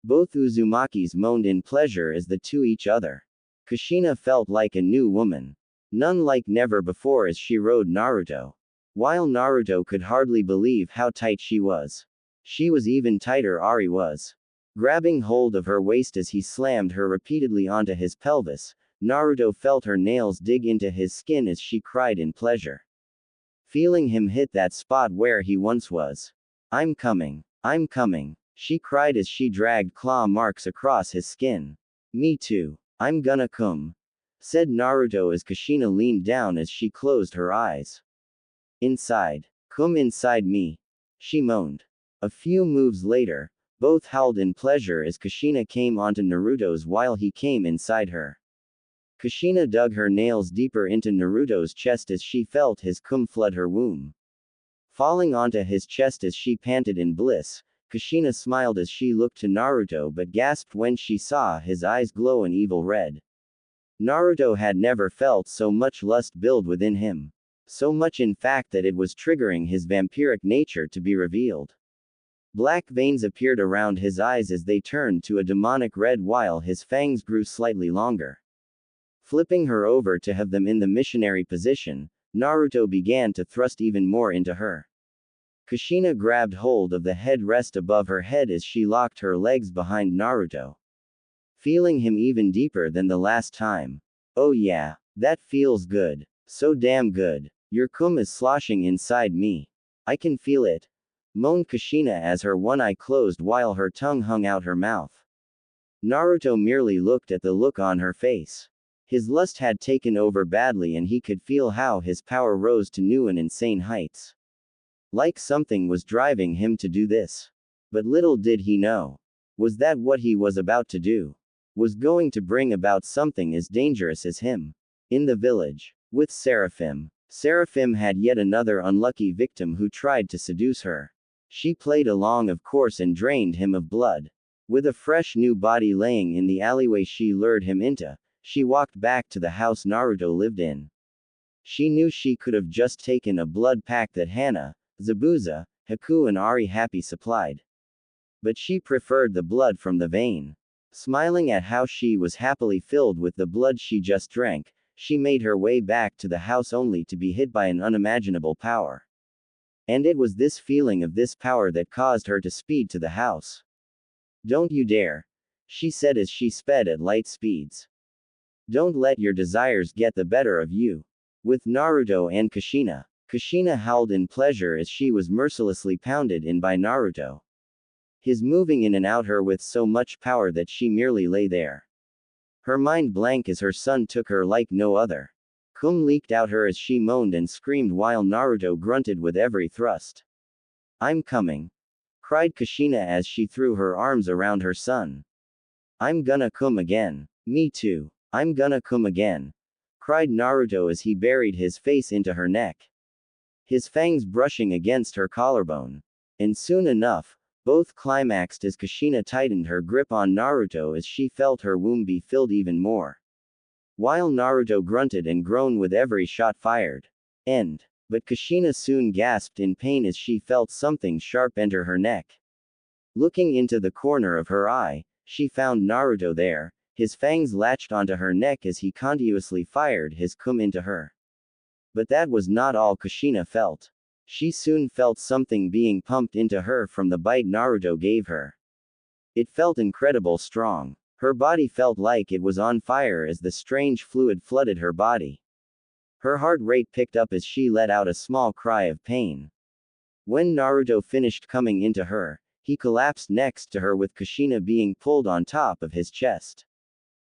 Both Uzumakis moaned in pleasure as the two each other. Kushina felt like a new woman. None like never before as she rode Naruto. While Naruto could hardly believe how tight she was. She was even tighter Ari was. Grabbing hold of her waist as he slammed her repeatedly onto his pelvis, Naruto felt her nails dig into his skin as she cried in pleasure. Feeling him hit that spot where he once was. I'm coming. I'm coming. She cried as she dragged claw marks across his skin. Me too. I'm gonna come, said Naruto as Kushina leaned down as she closed her eyes. Inside. Come inside me. She moaned. A few moves later, both howled in pleasure as Kushina came onto Naruto's while he came inside her. Kushina dug her nails deeper into Naruto's chest as she felt his cum flood her womb. Falling onto his chest as she panted in bliss, Kushina smiled as she looked to Naruto but gasped when she saw his eyes glow an evil red. Naruto had never felt so much lust build within him. So much in fact that it was triggering his vampiric nature to be revealed. Black veins appeared around his eyes as they turned to a demonic red while his fangs grew slightly longer. Flipping her over to have them in the missionary position, Naruto began to thrust even more into her. Kushina grabbed hold of the headrest above her head as she locked her legs behind Naruto. Feeling him even deeper than the last time. Oh yeah, that feels good. So damn good. Your cum is sloshing inside me. I can feel it, moaned Kushina as her one eye closed while her tongue hung out her mouth. Naruto merely looked at the look on her face. His lust had taken over badly and he could feel how his power rose to new and insane heights. Like something was driving him to do this. But little did he know. Was that what he was about to do? Was going to bring about something as dangerous as him. In the village. With Seraphim. Seraphim had yet another unlucky victim who tried to seduce her. She played along of course and drained him of blood. With a fresh new body laying in the alleyway she lured him into, she walked back to the house Naruto lived in. She knew she could have just taken a blood pack that Hana, Zabuza, Haku and Ari Happy supplied. But she preferred the blood from the vein. Smiling at how she was happily filled with the blood she just drank, she made her way back to the house only to be hit by an unimaginable power. And it was this feeling of this power that caused her to speed to the house. Don't you dare, she said as she sped at light speeds. Don't let your desires get the better of you. With Naruto and Kushina. Kushina howled in pleasure as she was mercilessly pounded in by Naruto. His moving in and out her with so much power that she merely lay there. Her mind blank as her son took her like no other. Cum leaked out her as she moaned and screamed while Naruto grunted with every thrust. I'm coming, cried Kushina as she threw her arms around her son. I'm gonna cum again. Me too. I'm gonna cum again, cried Naruto as he buried his face into her neck. His fangs brushing against her collarbone. And soon enough, both climaxed as Kushina tightened her grip on Naruto as she felt her womb be filled even more. While Naruto grunted and groaned with every shot fired. End. But Kushina soon gasped in pain as she felt something sharp enter her neck. Looking into the corner of her eye, she found Naruto there, his fangs latched onto her neck as he continuously fired his cum into her. But that was not all Kushina felt. She soon felt something being pumped into her from the bite Naruto gave her. It felt incredible strong. Her body felt like it was on fire as the strange fluid flooded her body. Her heart rate picked up as she let out a small cry of pain. When Naruto finished coming into her, he collapsed next to her with Kushina being pulled on top of his chest.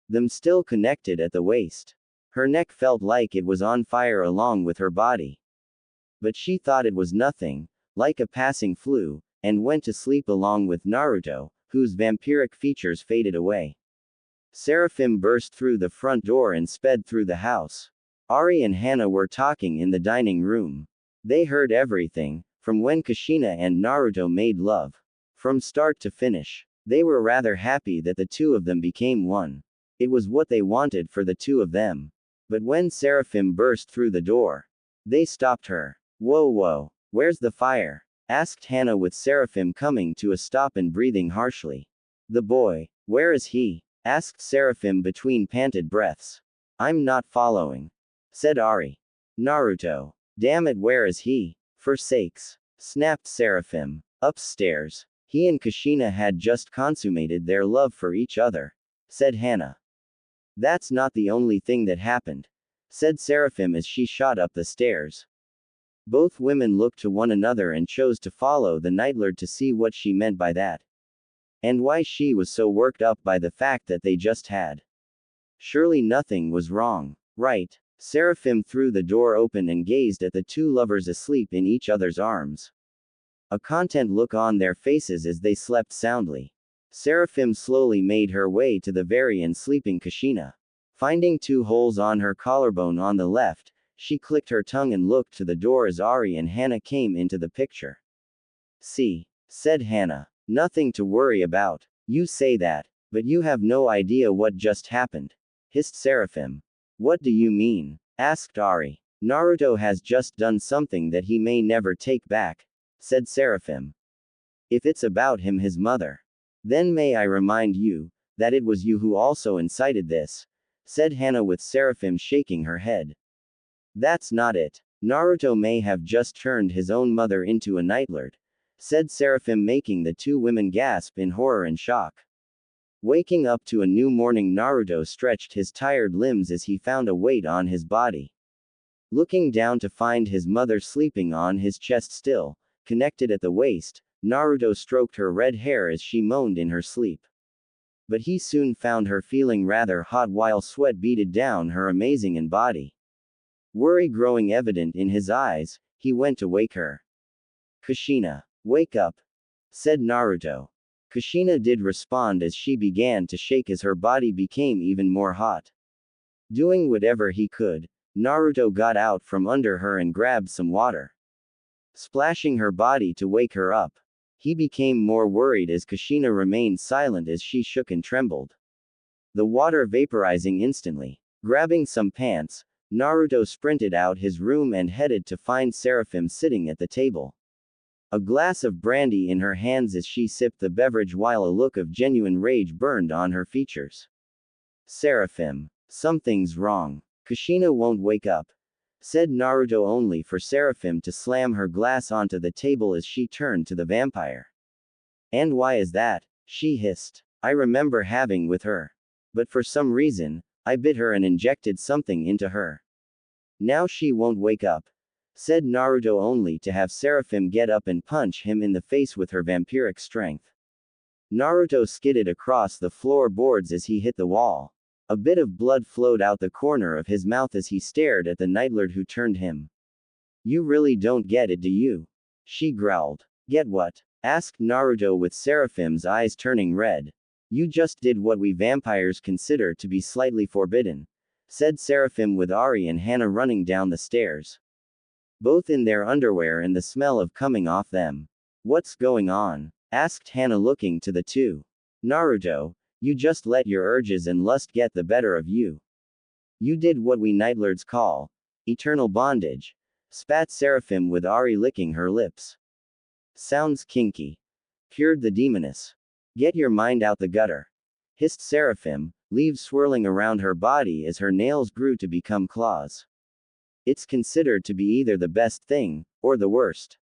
Them still connected at the waist. Her neck felt like it was on fire along with her body. But she thought it was nothing, like a passing flu, and went to sleep along with Naruto, whose vampiric features faded away. Seraphim burst through the front door and sped through the house. Ari and Hana were talking in the dining room. They heard everything, from when Kushina and Naruto made love. From start to finish. They were rather happy that the two of them became one. It was what they wanted for the two of them. But when Seraphim burst through the door, they stopped her. Whoa, where's the fire? asked Hana with Seraphim coming to a stop and breathing harshly. The boy. Where is he? Asked Seraphim between panted breaths. I'm not following, said Ari. Naruto. Damn it, where is he? For sakes, snapped Seraphim. Upstairs. He and Kushina had just consummated their love for each other, said Hana. That's not the only thing that happened, said Seraphim as she shot up the stairs. Both women looked to one another and chose to follow the Nightlord to see what she meant by that. And why she was so worked up by the fact that they just had. Surely nothing was wrong, right? Seraphim threw the door open and gazed at the two lovers asleep in each other's arms. A content look on their faces as they slept soundly. Seraphim slowly made her way to the very end sleeping Kushina. Finding 2 holes on her collarbone on the left, she clicked her tongue and looked to the door as Ari and Hana came into the picture. See, said Hana. Nothing to worry about. You say that, but you have no idea what just happened, hissed Seraphim. What do you mean? Asked Ari. Naruto has just done something that he may never take back, said Seraphim. If it's about him, his mother, then may I remind you that it was you who also incited this, said Hana with Seraphim shaking her head. That's not it. Naruto may have just turned his own mother into a Nightlord, said Seraphim, making the two women gasp in horror and shock. Waking up to a new morning, Naruto stretched his tired limbs as he found a weight on his body. Looking down to find his mother sleeping on his chest still, connected at the waist, Naruto stroked her red hair as she moaned in her sleep. But he soon found her feeling rather hot while sweat beaded down her amazing body. Worry growing evident in his eyes, he went to wake her. Kushina. Wake up, said Naruto. Kushina did respond as she began to shake as her body became even more hot. Doing whatever he could, Naruto got out from under her and grabbed some water. Splashing her body to wake her up. He became more worried as Kushina remained silent as she shook and trembled. The water vaporizing instantly. Grabbing some pants, Naruto sprinted out his room and headed to find Seraphim sitting at the table. A glass of brandy in her hands as she sipped the beverage while a look of genuine rage burned on her features. Seraphim. Something's wrong. Kushina won't wake up, said Naruto, only for Seraphim to slam her glass onto the table as she turned to the vampire. And why is that? She hissed. I remember having with her. But for some reason, I bit her and injected something into her. Now she won't wake up, said Naruto, only to have Seraphim get up and punch him in the face with her vampiric strength. Naruto skidded across the floorboards as he hit the wall. A bit of blood flowed out the corner of his mouth as he stared at the Nightlord who turned him. You really don't get it, do you? She growled. Get what? Asked Naruto with Seraphim's eyes turning red. You just did what we vampires consider to be slightly forbidden, said Seraphim with Ari and Hana running down the stairs. Both in their underwear and the smell of coming off them. What's going on? Asked Hana, looking to the two. Naruto, you just let your urges and lust get the better of you. You did what we Nightlords call eternal bondage, spat Seraphim with Ari licking her lips. Sounds kinky, purred the demoness. Get your mind out the gutter, hissed Seraphim, leaves swirling around her body as her nails grew to become claws. It's considered to be either the best thing, or the worst.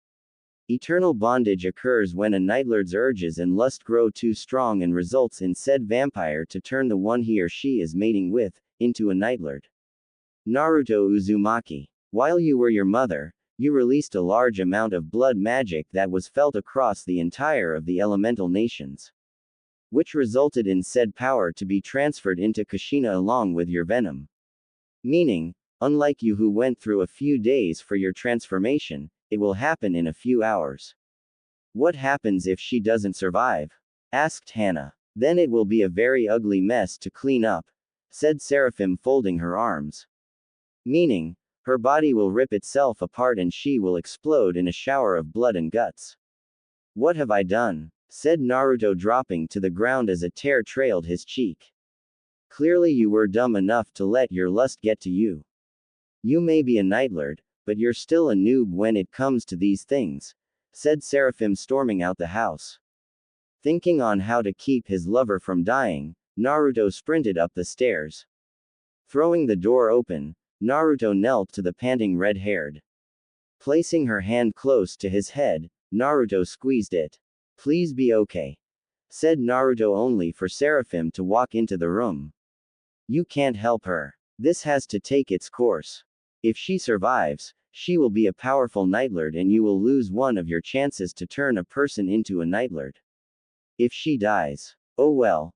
Eternal bondage occurs when a Nightlord's urges and lust grow too strong and results in said vampire to turn the one he or she is mating with, into a Nightlord. Naruto Uzumaki. While you were your mother, you released a large amount of blood magic that was felt across the entire of the elemental nations, which resulted in said power to be transferred into Kushina along with your venom. Meaning, unlike you who went through a few days for your transformation, it will happen in a few hours. What happens if she doesn't survive? Asked Hana. Then it will be a very ugly mess to clean up, said Seraphim, folding her arms. Meaning, her body will rip itself apart and she will explode in a shower of blood and guts. What have I done? Said Naruto, dropping to the ground as a tear trailed his cheek. Clearly you were dumb enough to let your lust get to you. You may be a Nightlord, but you're still a noob when it comes to these things, said Seraphim, storming out the house. Thinking on how to keep his lover from dying, Naruto sprinted up the stairs. Throwing the door open, Naruto knelt to the panting red-haired. Placing her hand close to his head, Naruto squeezed it. Please be okay, said Naruto, only for Seraphim to walk into the room. You can't help her. This has to take its course. If she survives, she will be a powerful Nightlord and you will lose one of your chances to turn a person into a Nightlord. If she dies, oh well,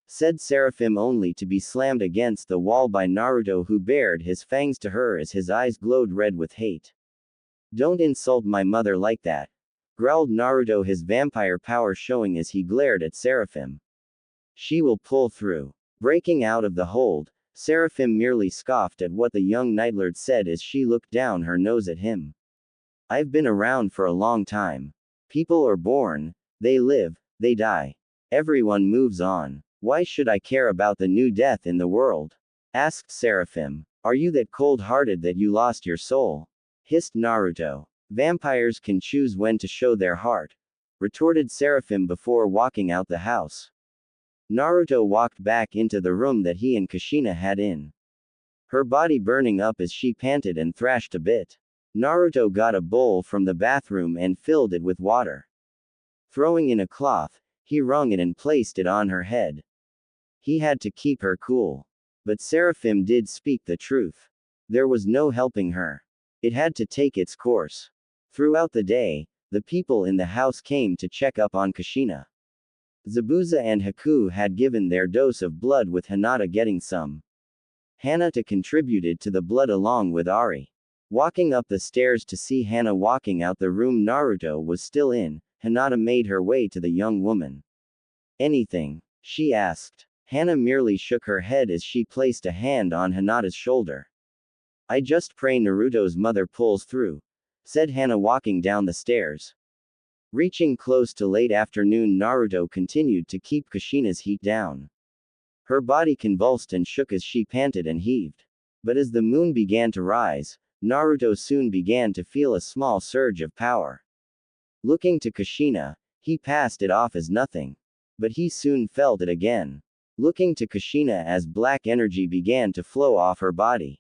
said Seraphim, only to be slammed against the wall by Naruto, who bared his fangs to her as his eyes glowed red with hate. Don't insult my mother like that, growled Naruto, his vampire power showing as he glared at Seraphim. She will pull through. Breaking out of the hold, Seraphim merely scoffed at what the young Nightlord said as she looked down her nose at him. I've been around for a long time. People are born, they live, they die. Everyone moves on. Why should I care about the new death in the world? Asked Seraphim. Are you that cold-hearted that you lost your soul? Hissed Naruto. Vampires can choose when to show their heart, retorted Seraphim before walking out the house. Naruto walked back into the room that he and Kushina had in. Her body burning up as she panted and thrashed a bit. Naruto got a bowl from the bathroom and filled it with water. Throwing in a cloth, he wrung it and placed it on her head. He had to keep her cool. But Seraphim did speak the truth. There was no helping her. It had to take its course. Throughout the day, the people in the house came to check up on Kushina. Zabuza and Haku had given their dose of blood, with Hinata getting some. Hinata contributed to the blood along with Ari. Walking up the stairs to see Hana walking out the room Naruto was still in, Hinata made her way to the young woman. Anything? She asked. Hana merely shook her head as she placed a hand on Hinata's shoulder. I just pray Naruto's mother pulls through, said Hana, walking down the stairs. Reaching close to late afternoon, Naruto continued to keep Kushina's heat down. Her body convulsed and shook as she panted and heaved. But as the moon began to rise, Naruto soon began to feel a small surge of power. Looking to Kushina, he passed it off as nothing. But he soon felt it again. Looking to Kushina as black energy began to flow off her body.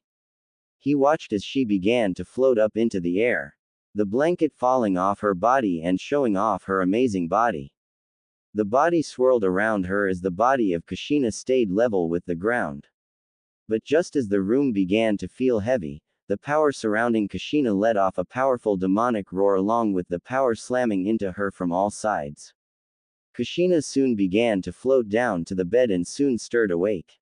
He watched as she began to float up into the air. The blanket falling off her body and showing off her amazing body. The body swirled around her as the body of Kushina stayed level with the ground. But just as the room began to feel heavy, the power surrounding Kushina let off a powerful demonic roar, along with the power slamming into her from all sides. Kushina soon began to float down to the bed and soon stirred awake.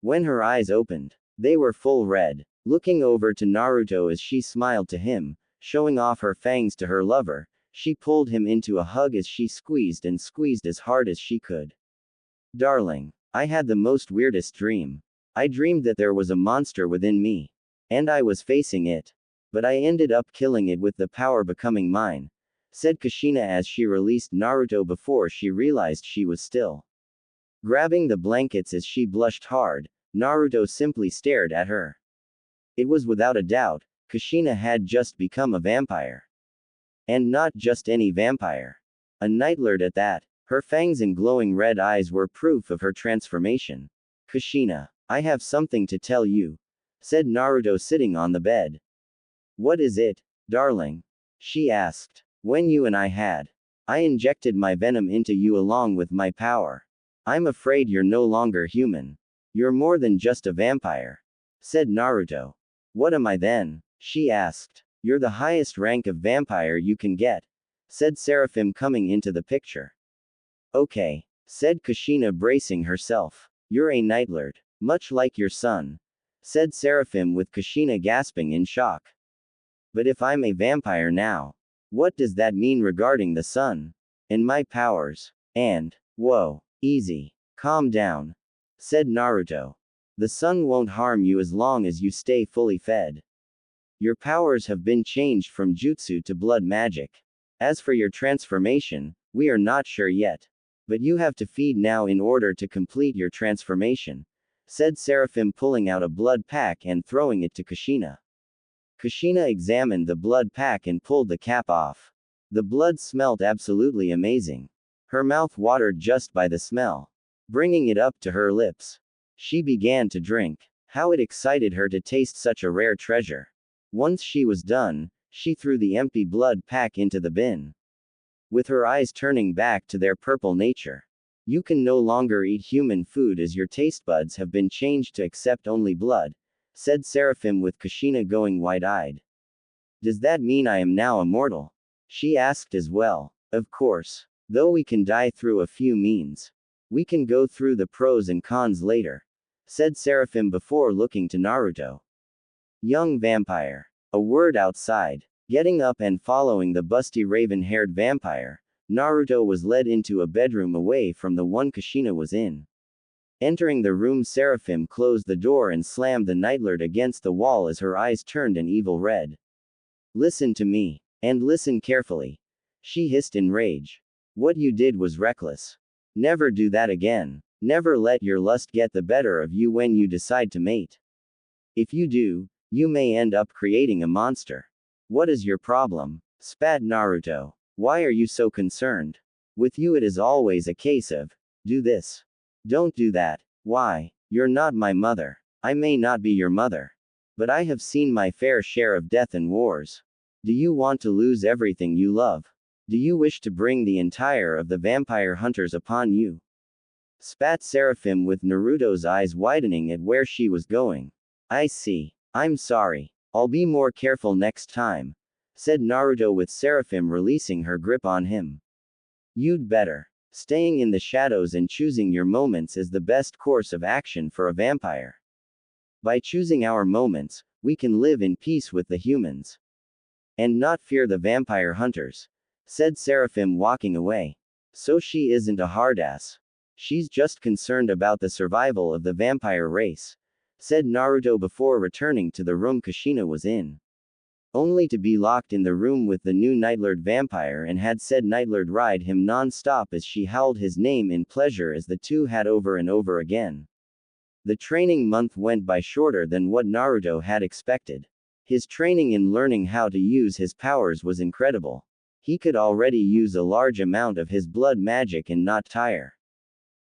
When her eyes opened, they were full red. Looking over to Naruto as she smiled to him, showing off her fangs to her lover, she pulled him into a hug as she squeezed and squeezed as hard as she could. Darling, I had the most weirdest dream. I dreamed that there was a monster within me. And I was facing it. But I ended up killing it with the power becoming mine, said Kushina as she released Naruto before she realized she was still. Grabbing the blankets as she blushed hard, Naruto simply stared at her. It was without a doubt, Kushina had just become a vampire. And not just any vampire. A Nightlord at that. Her fangs and glowing red eyes were proof of her transformation. Kushina, I have something to tell you, said Naruto sitting on the bed. What is it, darling? She asked. When you and I injected my venom into you along with my power. I'm afraid you're no longer human. You're more than just a vampire, said Naruto. What am I then? She asked. You're the highest rank of vampire you can get, said Seraphim, coming into the picture. Okay, said Kushina, bracing herself. You're a Nightlord, much like your son, said Seraphim, with Kushina gasping in shock. But if I'm a vampire now, what does that mean regarding the sun? And my powers? And, whoa, easy. Calm down, said Naruto. The sun won't harm you as long as you stay fully fed. Your powers have been changed from jutsu to blood magic. As for your transformation, we are not sure yet. But you have to feed now in order to complete your transformation, said Seraphim, pulling out a blood pack and throwing it to Kushina. Kushina examined the blood pack and pulled the cap off. The blood smelt absolutely amazing. Her mouth watered just by the smell. Bringing it up to her lips, she began to drink. How it excited her to taste such a rare treasure. Once she was done, she threw the empty blood pack into the bin. With her eyes turning back to their purple nature. You can no longer eat human food as your taste buds have been changed to accept only blood, said Seraphim with Kushina going wide-eyed. Does that mean I am now immortal? She asked as well. Of course. Though we can die through a few means. We can go through the pros and cons later, said Seraphim before looking to Naruto. Young vampire. A word outside. Getting up and following the busty raven-haired vampire, Naruto was led into a bedroom away from the one Kushina was in. Entering the room, Seraphim closed the door and slammed the Nightlord against the wall as her eyes turned an evil red. Listen to me. And listen carefully. She hissed in rage. What you did was reckless. Never do that again. Never let your lust get the better of you when you decide to mate. If you do, you may end up creating a monster. What is your problem? Spat Naruto. Why are you so concerned? With you it is always a case of, do this. Don't do that. Why? You're not my mother. I may not be your mother. But I have seen my fair share of death and wars. Do you want to lose everything you love? Do you wish to bring the entire of the vampire hunters upon you? Spat Seraphim with Naruto's eyes widening at where she was going. I see. I'm sorry. I'll be more careful next time, said Naruto with Seraphim releasing her grip on him. You'd better. Staying in the shadows and choosing your moments is the best course of action for a vampire. By choosing our moments, we can live in peace with the humans. And not fear the vampire hunters, said Seraphim walking away. So she isn't a hardass. She's just concerned about the survival of the vampire race, said Naruto before returning to the room Kushina was in. Only to be locked in the room with the new Nightlord vampire and had said Nightlord ride him non-stop as she howled his name in pleasure as the two had over and over again. The training month went by shorter than what Naruto had expected. His training in learning how to use his powers was incredible. He could already use a large amount of his blood magic and not tire.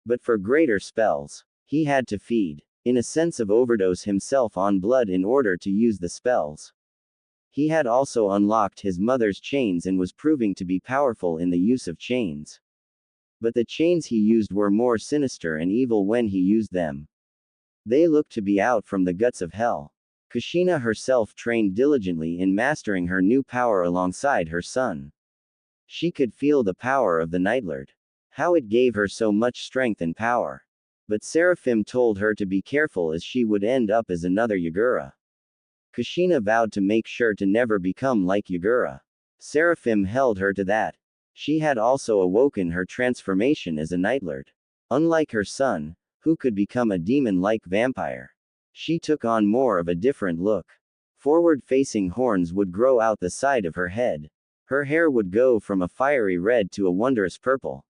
But for greater spells, he had to feed, in a sense of overdose himself on blood in order to use the spells. He had also unlocked his mother's chains and was proving to be powerful in the use of chains. But the chains he used were more sinister and evil when he used them. They looked to be out from the guts of hell. Kushina herself trained diligently in mastering her new power alongside her son. She could feel the power of the Nightlord. How it gave her so much strength and power. But Seraphim told her to be careful as she would end up as another Yagura. Kushina vowed to make sure to never become like Yagura. Seraphim held her to that. She had also awoken her transformation as a Nightlord. Unlike her son, who could become a demon-like vampire, she took on more of a different look. Forward-facing horns would grow out the side of her head. Her hair would go from a fiery red to a wondrous purple.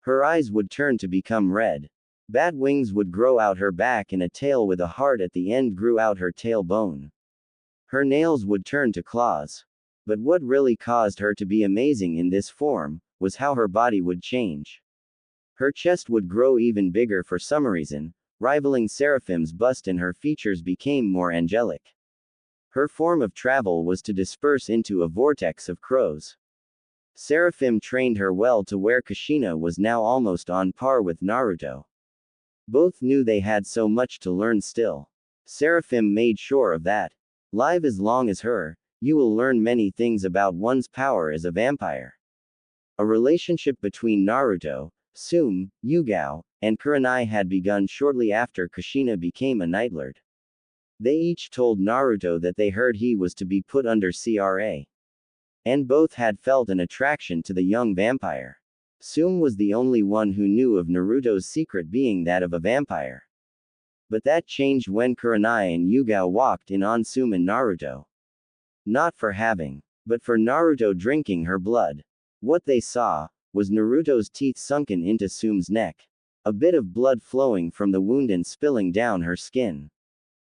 Her eyes would turn to become red. Bat wings would grow out her back and a tail with a heart at the end grew out her tailbone. Her nails would turn to claws. But what really caused her to be amazing in this form, was how her body would change. Her chest would grow even bigger for some reason, rivaling Seraphim's bust, and her features became more angelic. Her form of travel was to disperse into a vortex of crows. Seraphim trained her well to where Kushina was now almost on par with Naruto. Both knew they had so much to learn still. Seraphim made sure of that. Live as long as her, you will learn many things about one's power as a vampire. A relationship between Naruto, Tsume, Yugao, and Kurenai had begun shortly after Kushina became a Nightlord. They each told Naruto that they heard he was to be put under CRA. And both had felt an attraction to the young vampire. Tsume was the only one who knew of Naruto's secret being that of a vampire. But that changed when Kurenai and Yugao walked in on Tsume and Naruto. Not for having, but for Naruto drinking her blood. What they saw was Naruto's teeth sunken into Tsume's neck. A bit of blood flowing from the wound and spilling down her skin.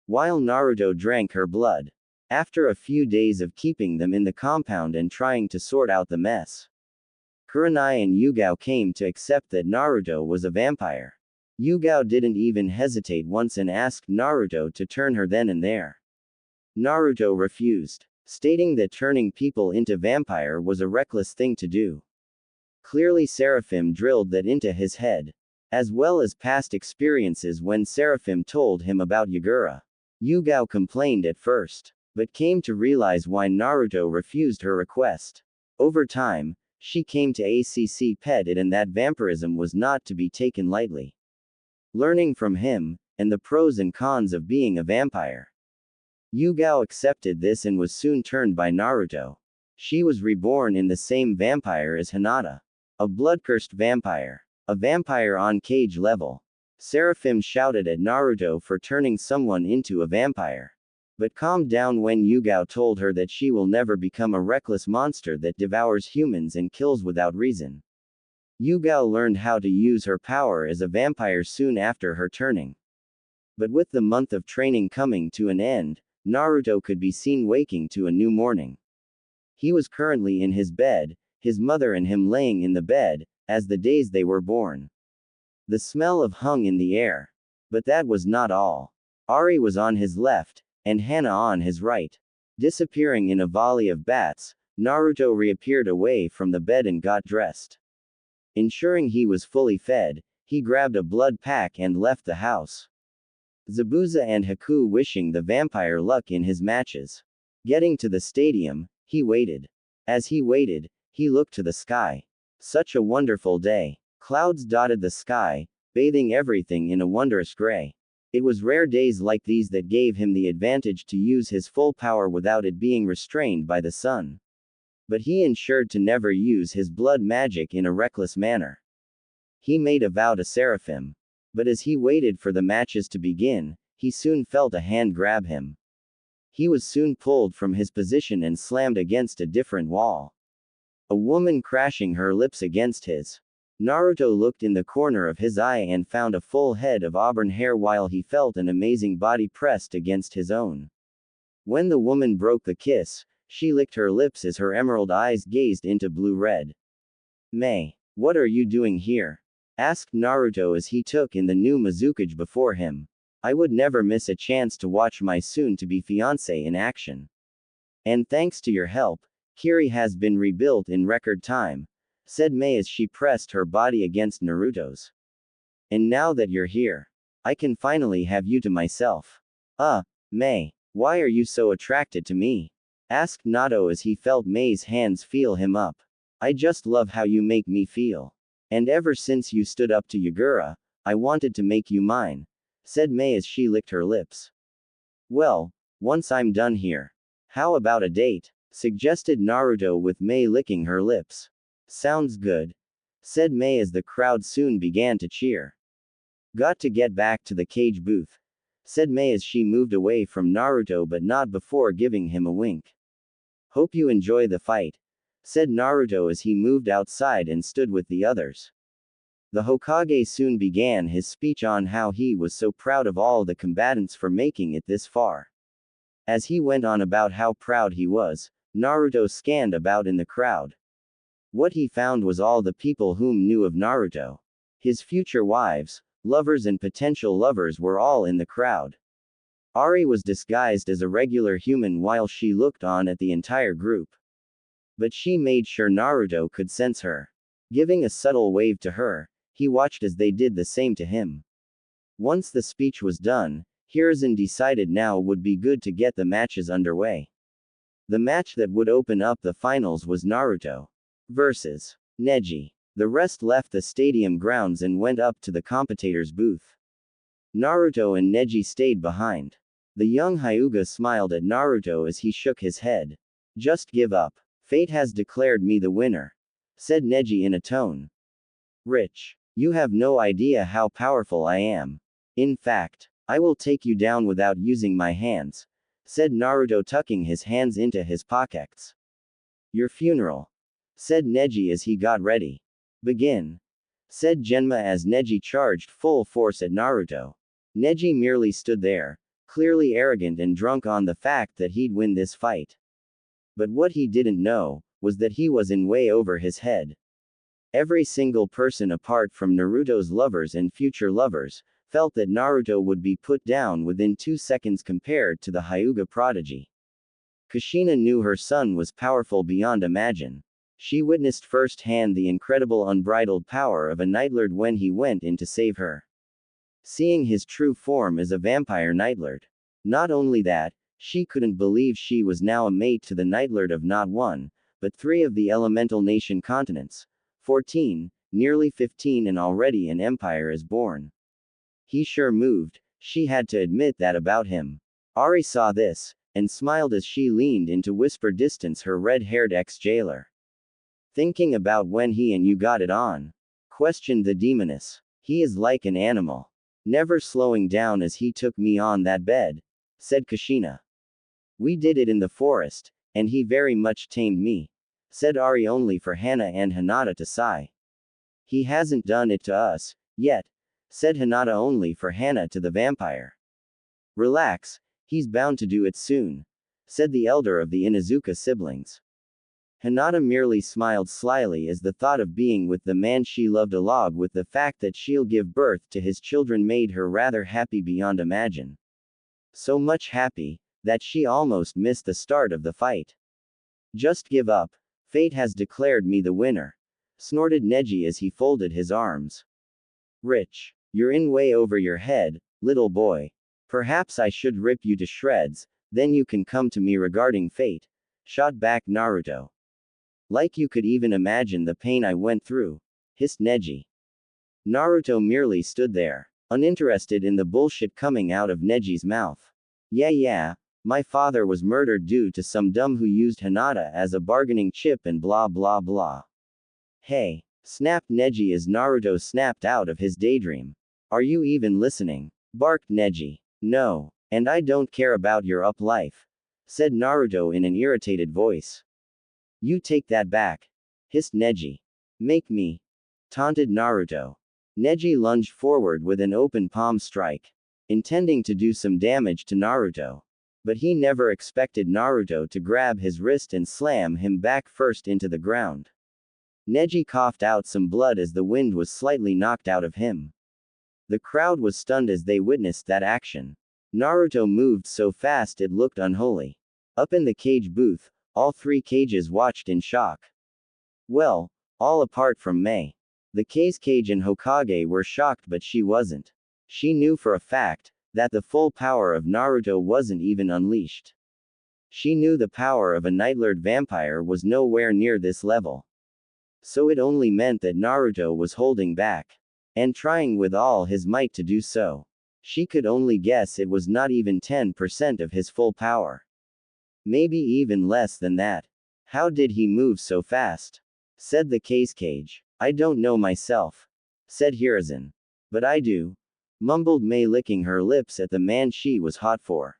While Naruto drank her blood, after a few days of keeping them in the compound and trying to sort out the mess. Kurenai and Yugao came to accept that Naruto was a vampire. Yugao didn't even hesitate once and asked Naruto to turn her then and there. Naruto refused, stating that turning people into vampire was a reckless thing to do. Clearly Seraphim drilled that into his head, as well as past experiences when Seraphim told him about Yagura. Yugao complained at first, but came to realize why Naruto refused her request. Over time, she came to accept it and that vampirism was not to be taken lightly. Learning from him, and the pros and cons of being a vampire. Yugao accepted this and was soon turned by Naruto. She was reborn in the same vampire as Hinata. A blood-cursed vampire. A vampire on cage level. Seraphim shouted at Naruto for turning someone into a vampire. But calmed down when Yugao told her that she will never become a reckless monster that devours humans and kills without reason. Yugao learned how to use her power as a vampire soon after her turning. But with the month of training coming to an end, Naruto could be seen waking to a new morning. He was currently in his bed, his mother and him laying in the bed, as the days they were born. The smell of hung in the air. But that was not all. Ari was on his left, and Hana on his right. Disappearing in a volley of bats, Naruto reappeared away from the bed and got dressed. Ensuring he was fully fed, he grabbed a blood pack and left the house. Zabuza and Haku wishing the vampire luck in his matches. Getting to the stadium, he waited. As he waited, he looked to the sky. Such a wonderful day. Clouds dotted the sky, bathing everything in a wondrous gray. It was rare days like these that gave him the advantage to use his full power without it being restrained by the sun. But he ensured to never use his blood magic in a reckless manner. He made a vow to Seraphim. But as he waited for the matches to begin, he soon felt a hand grab him. He was soon pulled from his position and slammed against a different wall. A woman crashing her lips against his. Naruto looked in the corner of his eye and found a full head of auburn hair while he felt an amazing body pressed against his own. When the woman broke the kiss, she licked her lips as her emerald eyes gazed into blue-red. "May, what are you doing here?" asked Naruto as he took in the new Mizukage before him. "I would never miss a chance to watch my soon-to-be fiancé in action. And thanks to your help, Kiri has been rebuilt in record time," said May as she pressed her body against Naruto's. "And now that you're here, I can finally have you to myself." May, why are you so attracted to me?" asked Nato as he felt May's hands feel him up. "I just love how you make me feel. And ever since you stood up to Yagura, I wanted to make you mine," said May as she licked her lips. "Well, once I'm done here, how about a date?" suggested Naruto with May licking her lips. "Sounds good," said May as the crowd soon began to cheer. "Got to get back to the cage booth," said May as she moved away from Naruto but not before giving him a wink. "Hope you enjoy the fight," said Naruto as he moved outside and stood with the others. The Hokage soon began his speech on how he was so proud of all the combatants for making it this far. As he went on about how proud he was, Naruto scanned about in the crowd. What he found was all the people whom knew of Naruto. His future wives, lovers and potential lovers were all in the crowd. Ari was disguised as a regular human while she looked on at the entire group. But she made sure Naruto could sense her. Giving a subtle wave to her, he watched as they did the same to him. Once the speech was done, Hiruzen decided now would be good to get the matches underway. The match that would open up the finals was Naruto versus Neji. The rest left the stadium grounds and went up to the competitor's booth. Naruto and Neji stayed behind. The young Hyuga smiled at Naruto as he shook his head. "Just give up. Fate has declared me the winner," said Neji in a tone. "Rich, you have no idea how powerful I am. In fact, I will take you down without using my hands," said Naruto tucking his hands into his pockets. "Your funeral," said Neji as he got ready. "Begin," said Genma as Neji charged full force at Naruto. Neji merely stood there, clearly arrogant and drunk on the fact that he'd win this fight. But what he didn't know was that he was in way over his head. Every single person apart from Naruto's lovers and future lovers felt that Naruto would be put down within 2 seconds compared to the Hyuga prodigy. Kushina knew her son was powerful beyond imagine. She witnessed firsthand the incredible unbridled power of a Nightlord when he went in to save her. Seeing his true form as a vampire Nightlord. Not only that, she couldn't believe she was now a mate to the Nightlord of not one, but 3 of the elemental nation continents. 14, nearly 15, and already an empire is born. He sure moved, she had to admit that about him. Ari saw this, and smiled as she leaned in to whisper distance her red-haired ex-jailer. Thinking about when he and you got it on? Questioned the demoness. He is like an animal. Never slowing down as he took me on that bed, said Kushina. We did it in the forest, and he very much tamed me, said Ari only for Hana and Hinata to sigh. He hasn't done it to us, yet, said Hinata only for Hana to the vampire. Relax, he's bound to do it soon, said the elder of the Inuzuka siblings. Hinata merely smiled slyly as the thought of being with the man she loved along with the fact that she'll give birth to his children made her rather happy beyond imagine. So much happy, that she almost missed the start of the fight. Just give up, fate has declared me the winner, snorted Neji as he folded his arms. Rich, you're in way over your head, little boy. Perhaps I should rip you to shreds, then you can come to me regarding fate, shot back Naruto. Like you could even imagine the pain I went through, hissed Neji. Naruto merely stood there, uninterested in the bullshit coming out of Neji's mouth. Yeah, my father was murdered due to some dumb who used Hinata as a bargaining chip and blah blah blah. Hey, snapped Neji as Naruto snapped out of his daydream. Are you even listening? Barked Neji. No, and I don't care about your up life, said Naruto in an irritated voice. You take that back, hissed Neji. Make me, taunted Naruto. Neji lunged forward with an open palm strike, intending to do some damage to Naruto. But he never expected Naruto to grab his wrist and slam him back first into the ground. Neji coughed out some blood as the wind was slightly knocked out of him. The crowd was stunned as they witnessed that action. Naruto moved so fast it looked unholy. Up in the cage booth, all 3 cages watched in shock. Well, all apart from Mei. The Kage and Hokage were shocked, but she wasn't. She knew for a fact that the full power of Naruto wasn't even unleashed. She knew the power of a Nightlord vampire was nowhere near this level. So it only meant that Naruto was holding back, and trying with all his might to do so. She could only guess it was not even 10% of his full power. Maybe even less than that. How did he move so fast? Said the Kage. I don't know myself, said Hiruzen. But I do, mumbled Mei, licking her lips at the man she was hot for.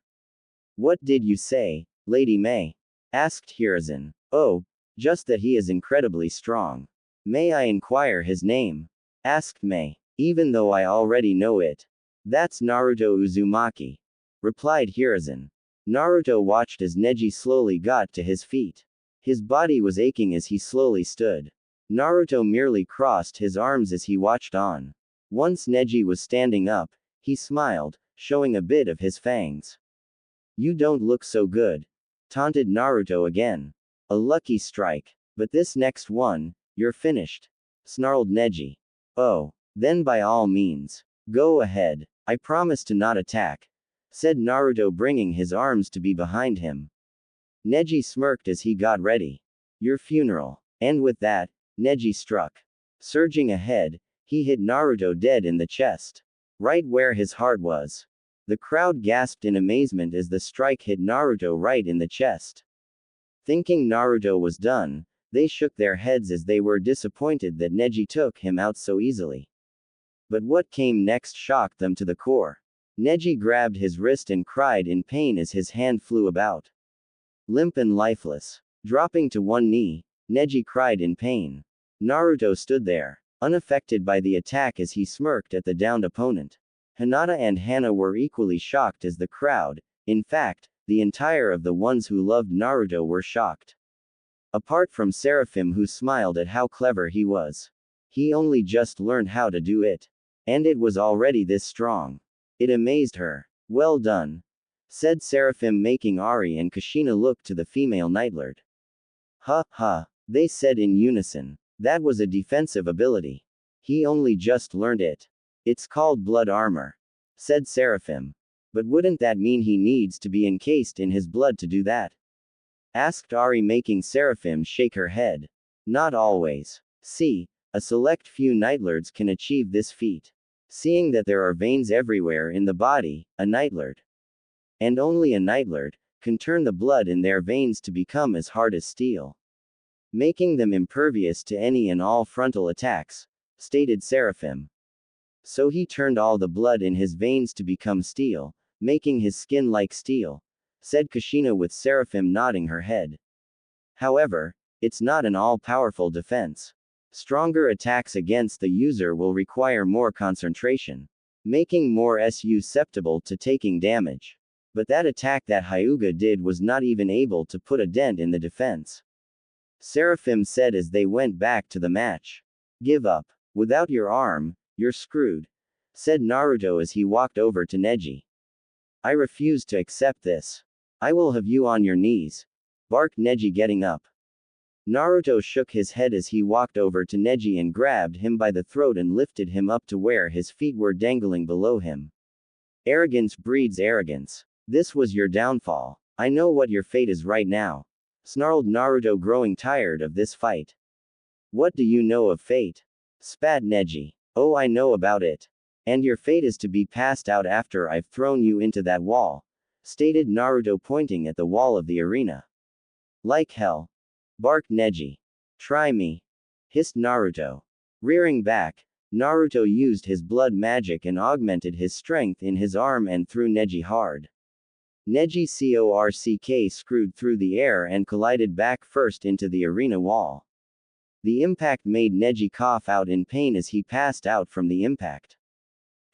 What did you say, Lady Mei? Asked Hiruzen. Oh, just that he is incredibly strong. May I inquire his name? Asked Mei. Even though I already know it. That's Naruto Uzumaki, replied Hiruzen. Naruto watched as Neji slowly got to his feet. His body was aching as he slowly stood. Naruto merely crossed his arms as he watched on. Once Neji was standing up, he smiled, showing a bit of his fangs. You don't look so good, taunted Naruto again. A lucky strike. But this next one, you're finished, snarled Neji. Oh, then by all means, go ahead. I promise to not attack, said Naruto, bringing his arms to be behind him. Neji smirked as he got ready. Your funeral. And with that, Neji struck. Surging ahead, he hit Naruto dead in the chest, right where his heart was. The crowd gasped in amazement as the strike hit Naruto right in the chest. Thinking Naruto was done, they shook their heads as they were disappointed that Neji took him out so easily. But what came next shocked them to the core. Neji grabbed his wrist and cried in pain as his hand flew about. Limp and lifeless. Dropping to one knee, Neji cried in pain. Naruto stood there, unaffected by the attack as he smirked at the downed opponent. Hinata and Hana were equally shocked as the crowd. In fact, the entire of the ones who loved Naruto were shocked. Apart from Seraphim, who smiled at how clever he was. He only just learned how to do it. And it was already this strong. It amazed her. Well done, said Seraphim, making Ari and Kushina look to the female Nightlord. Ha ha, they said in unison. That was a defensive ability. He only just learned it. It's called blood armor, said Seraphim. But wouldn't that mean he needs to be encased in his blood to do that? Asked Ari, making Seraphim shake her head. Not always. See, a select few Nightlords can achieve this feat. Seeing that there are veins everywhere in the body, a Nightlord, and only a Nightlord, can turn the blood in their veins to become as hard as steel, making them impervious to any and all frontal attacks, stated Seraphim. So he turned all the blood in his veins to become steel, making his skin like steel, said Kushina, with Seraphim nodding her head. However, it's not an all-powerful defense. Stronger attacks against the user will require more concentration, making more susceptible to taking damage. But that attack that Hyuga did was not even able to put a dent in the defense, Seraphim said as they went back to the match. Give up. Without your arm, you're screwed, said Naruto as he walked over to Neji. I refuse to accept this. I will have you on your knees, barked Neji, getting up. Naruto shook his head as he walked over to Neji and grabbed him by the throat and lifted him up to where his feet were dangling below him. Arrogance breeds arrogance. This was your downfall. I know what your fate is right now, snarled Naruto, growing tired of this fight. What do you know of fate? Spat Neji. Oh, I know about it. And your fate is to be passed out after I've thrown you into that wall, stated Naruto, pointing at the wall of the arena. Like hell, barked Neji. Try me, hissed Naruto. Rearing back, Naruto used his blood magic and augmented his strength in his arm and threw Neji hard. Neji Corck screwed through the air and collided back first into the arena wall. The impact made Neji cough out in pain as he passed out from the impact.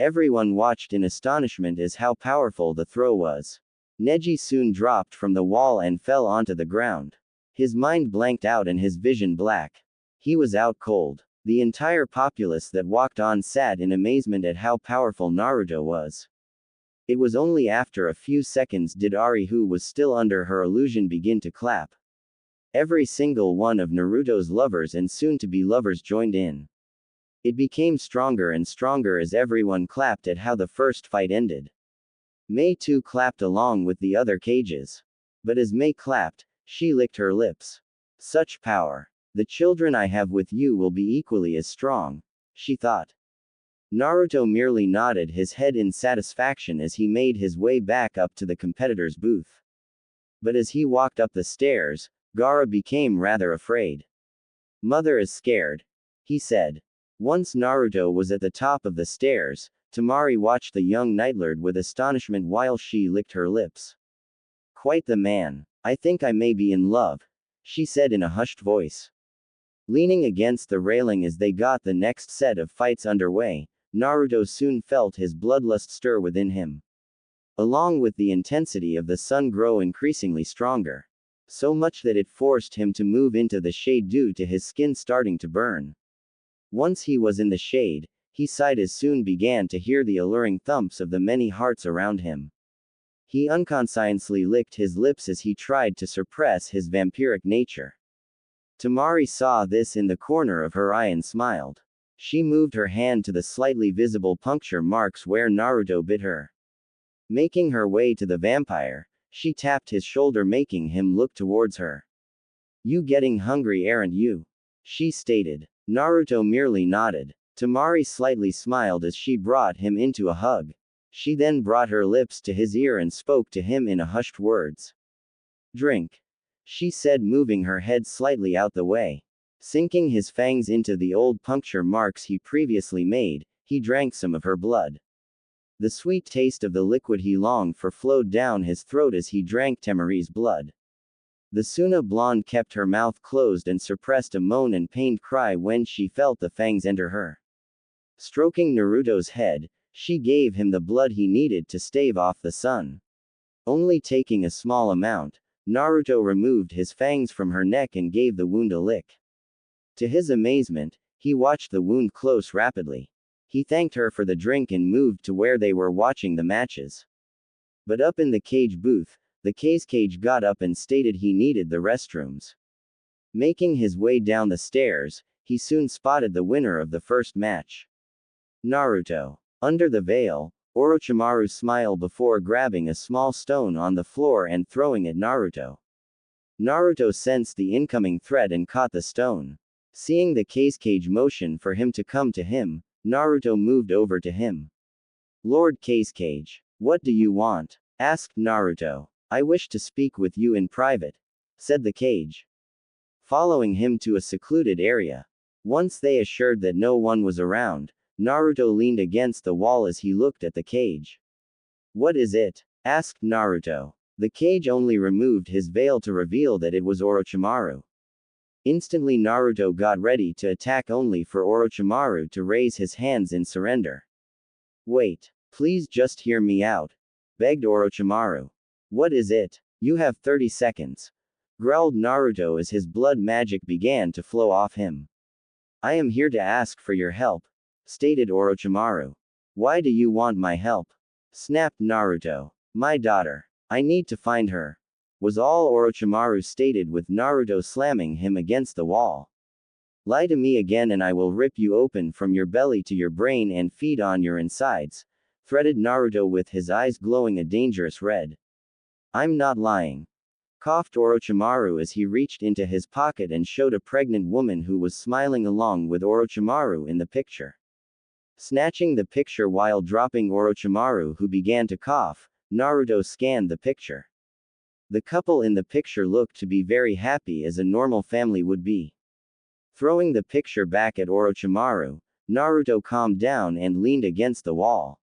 Everyone watched in astonishment as how powerful the throw was. Neji soon dropped from the wall and fell onto the ground. His mind blanked out and his vision black. He was out cold. The entire populace that walked on sat in amazement at how powerful Naruto was. It was only after a few seconds did Ari, who was still under her illusion, begin to clap. Every single one of Naruto's lovers and soon-to-be lovers joined in. It became stronger and stronger as everyone clapped at how the first fight ended. Mei too clapped along with the other cages. But as Mei clapped, she licked her lips. Such power. The children I have with you will be equally as strong, she thought. Naruto merely nodded his head in satisfaction as he made his way back up to the competitor's booth. But as he walked up the stairs, Gaara became rather afraid. Mother is scared, he said. Once Naruto was at the top of the stairs, Temari watched the young Nightlord with astonishment while she licked her lips. Quite the man. I think I may be in love, she said in a hushed voice. Leaning against the railing as they got the next set of fights underway, Naruto soon felt his bloodlust stir within him, along with the intensity of the sun grow increasingly stronger. So much that it forced him to move into the shade due to his skin starting to burn. Once he was in the shade, he sighed as soon began to hear the alluring thumps of the many hearts around him. He unconsciously licked his lips as he tried to suppress his vampiric nature. Temari saw this in the corner of her eye and smiled. She moved her hand to the slightly visible puncture marks where Naruto bit her. Making her way to the vampire, she tapped his shoulder, making him look towards her. You getting hungry, aren't you? She stated. Naruto merely nodded. Temari slightly smiled as she brought him into a hug. She then brought her lips to his ear and spoke to him in a hushed words. Drink, she said, moving her head slightly out the way. Sinking his fangs into the old puncture marks he previously made, he drank some of her blood. The sweet taste of the liquid he longed for flowed down his throat as he drank Temari's blood. The Suna blonde kept her mouth closed and suppressed a moan and pained cry when she felt the fangs enter her. Stroking Naruto's head, She gave him the blood he needed to stave off the sun. Only taking a small amount, Naruto removed his fangs from her neck and gave the wound a lick. To his amazement, he watched the wound close rapidly. He thanked her for the drink and moved to where they were watching the matches. But up in the cage booth, the cage got up and stated he needed the restrooms. Making his way down the stairs, he soon spotted the winner of the first match. Naruto. Under the veil, Orochimaru smiled before grabbing a small stone on the floor and throwing at Naruto. Naruto sensed the incoming threat and caught the stone. Seeing the cage motion for him to come to him, Naruto moved over to him. Lord Cage, what do you want? Asked Naruto. I wish to speak with you in private, said the cage. Following him to a secluded area. Once they assured that no one was around, Naruto leaned against the wall as he looked at the cage. What is it? Asked Naruto. The cage only removed his veil to reveal that it was Orochimaru. Instantly Naruto got ready to attack only for Orochimaru to raise his hands in surrender. Wait, please just hear me out, begged Orochimaru. What is it? You have 30 seconds. Growled Naruto as his blood magic began to flow off him. I am here to ask for your help, stated Orochimaru. Why do you want my help? Snapped Naruto. My daughter. I need to find her, was all Orochimaru stated with Naruto slamming him against the wall. Lie to me again and I will rip you open from your belly to your brain and feed on your insides, threatened Naruto with his eyes glowing a dangerous red. I'm not lying, coughed Orochimaru as he reached into his pocket and showed a pregnant woman who was smiling along with Orochimaru in the picture. Snatching the picture while dropping Orochimaru who began to cough, Naruto scanned the picture. The couple in the picture looked to be very happy as a normal family would be. Throwing the picture back at Orochimaru, Naruto calmed down and leaned against the wall.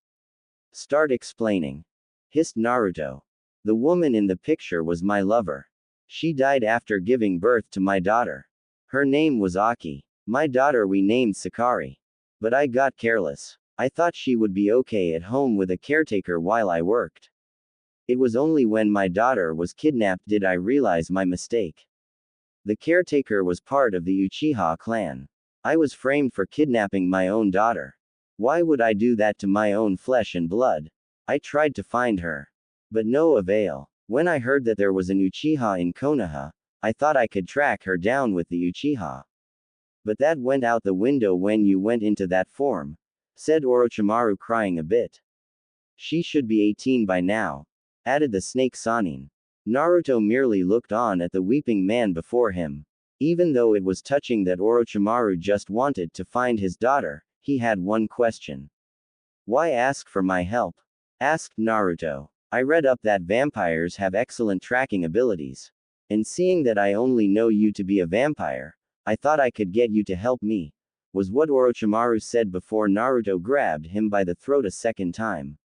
Start explaining, hissed Naruto. The woman in the picture was my lover. She died after giving birth to my daughter. Her name was Aki. My daughter we named Sakari. But I got careless. I thought she would be okay at home with a caretaker while I worked. It was only when my daughter was kidnapped did I realize my mistake. The caretaker was part of the Uchiha clan. I was framed for kidnapping my own daughter. Why would I do that to my own flesh and blood? I tried to find her. But no avail. When I heard that there was an Uchiha in Konoha, I thought I could track her down with the Uchiha. But that went out the window when you went into that form, said Orochimaru crying a bit. She should be 18 by now, added the snake Sanin. Naruto merely looked on at the weeping man before him. Even though it was touching that Orochimaru just wanted to find his daughter, he had one question. Why ask for my help? Asked Naruto. I read up that vampires have excellent tracking abilities. And seeing that I only know you to be a vampire, I thought I could get you to help me, was what Orochimaru said before Naruto grabbed him by the throat a second time.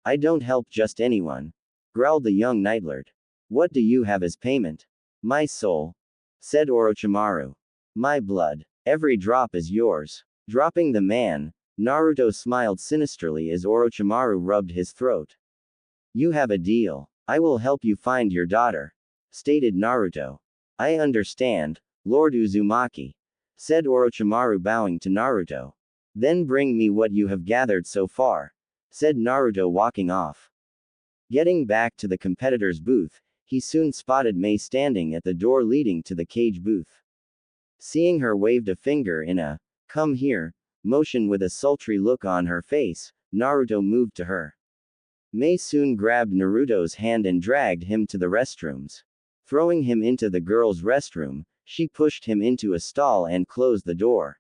I don't help just anyone, growled the young Nightlord. What do you have as payment? My soul, said Orochimaru. My blood. Every drop is yours. Dropping the man, Naruto smiled sinisterly as Orochimaru rubbed his throat. You have a deal. I will help you find your daughter, stated Naruto. I understand, Lord Uzumaki, said Orochimaru bowing to Naruto. Then bring me what you have gathered so far, said Naruto walking off. Getting back to the competitor's booth, he soon spotted Mei standing at the door leading to the cage booth. Seeing her waved a finger in a, come here, motion with a sultry look on her face, Naruto moved to her. Mei soon grabbed Naruto's hand and dragged him to the restrooms. Throwing him into the girls' restroom, she pushed him into a stall and closed the door.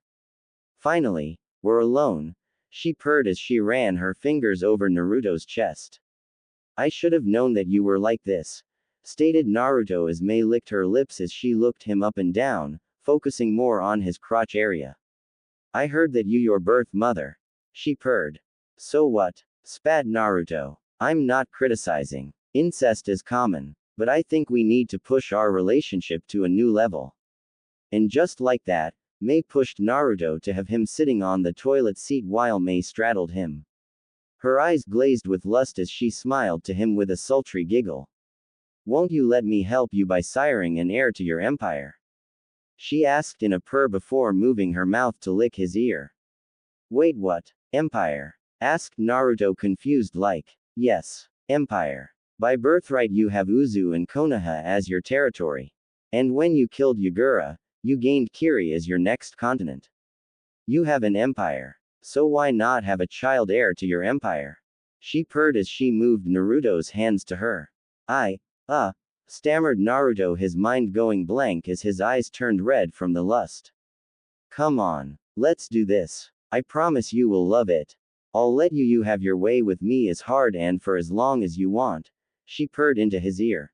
Finally, we're alone, she purred as she ran her fingers over Naruto's chest. I should have known that you were like this, stated Naruto as Mei licked her lips as she looked him up and down, focusing more on his crotch area. I heard that you your birth mother, she purred. So what? Spat Naruto. I'm not criticizing. Incest is common. But I think we need to push our relationship to a new level. And just like that, Mei pushed Naruto to have him sitting on the toilet seat while Mei straddled him. Her eyes glazed with lust as she smiled to him with a sultry giggle. Won't you let me help you by siring an heir to your empire? She asked in a purr before moving her mouth to lick his ear. Wait, what? Empire? Asked Naruto, confused like. Yes, empire. By birthright you have Uzu and Konoha as your territory. And when you killed Yagura, you gained Kiri as your next continent. You have an empire. So why not have a child heir to your empire? She purred as she moved Naruto's hands to her. Stammered Naruto, his mind going blank as his eyes turned red from the lust. Come on. Let's do this. I promise you will love it. I'll let you have your way with me as hard and for as long as you want. She purred into his ear.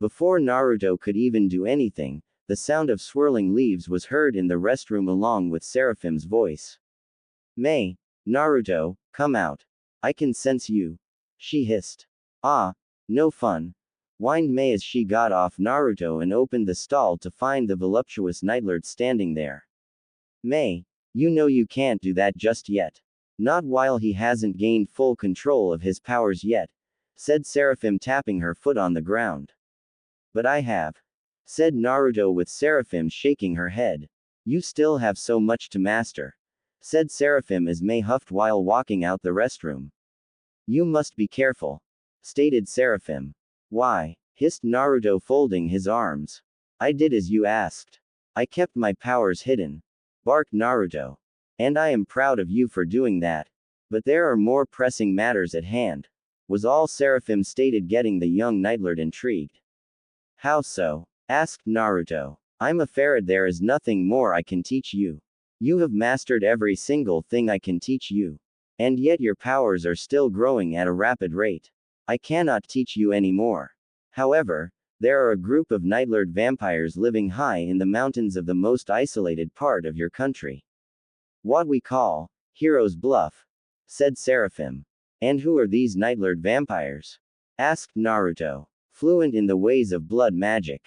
Before Naruto could even do anything, the sound of swirling leaves was heard in the restroom along with Seraphim's voice. May, Naruto, come out. I can sense you. She hissed. No fun. Whined May as she got off Naruto and opened the stall to find the voluptuous Nightlord standing there. May, you know you can't do that just yet. Not while he hasn't gained full control of his powers yet, said Seraphim, tapping her foot on the ground. But I have, said Naruto with Seraphim shaking her head. You still have so much to master, said Seraphim as May huffed while walking out the restroom. You must be careful, stated Seraphim. Why? Hissed Naruto, folding his arms. I did as you asked. I kept my powers hidden, barked Naruto. And I am proud of you for doing that. But there are more pressing matters at hand, was all Seraphim stated, getting the young Nightlord intrigued. How so? Asked Naruto. I'm afraid there is nothing more I can teach you. You have mastered every single thing I can teach you. And yet your powers are still growing at a rapid rate. I cannot teach you any more. However, there are a group of Nightlord vampires living high in the mountains of the most isolated part of your country. What we call Hero's Bluff, said Seraphim. And who are these Nightlord vampires? Asked Naruto, fluent in the ways of blood magic.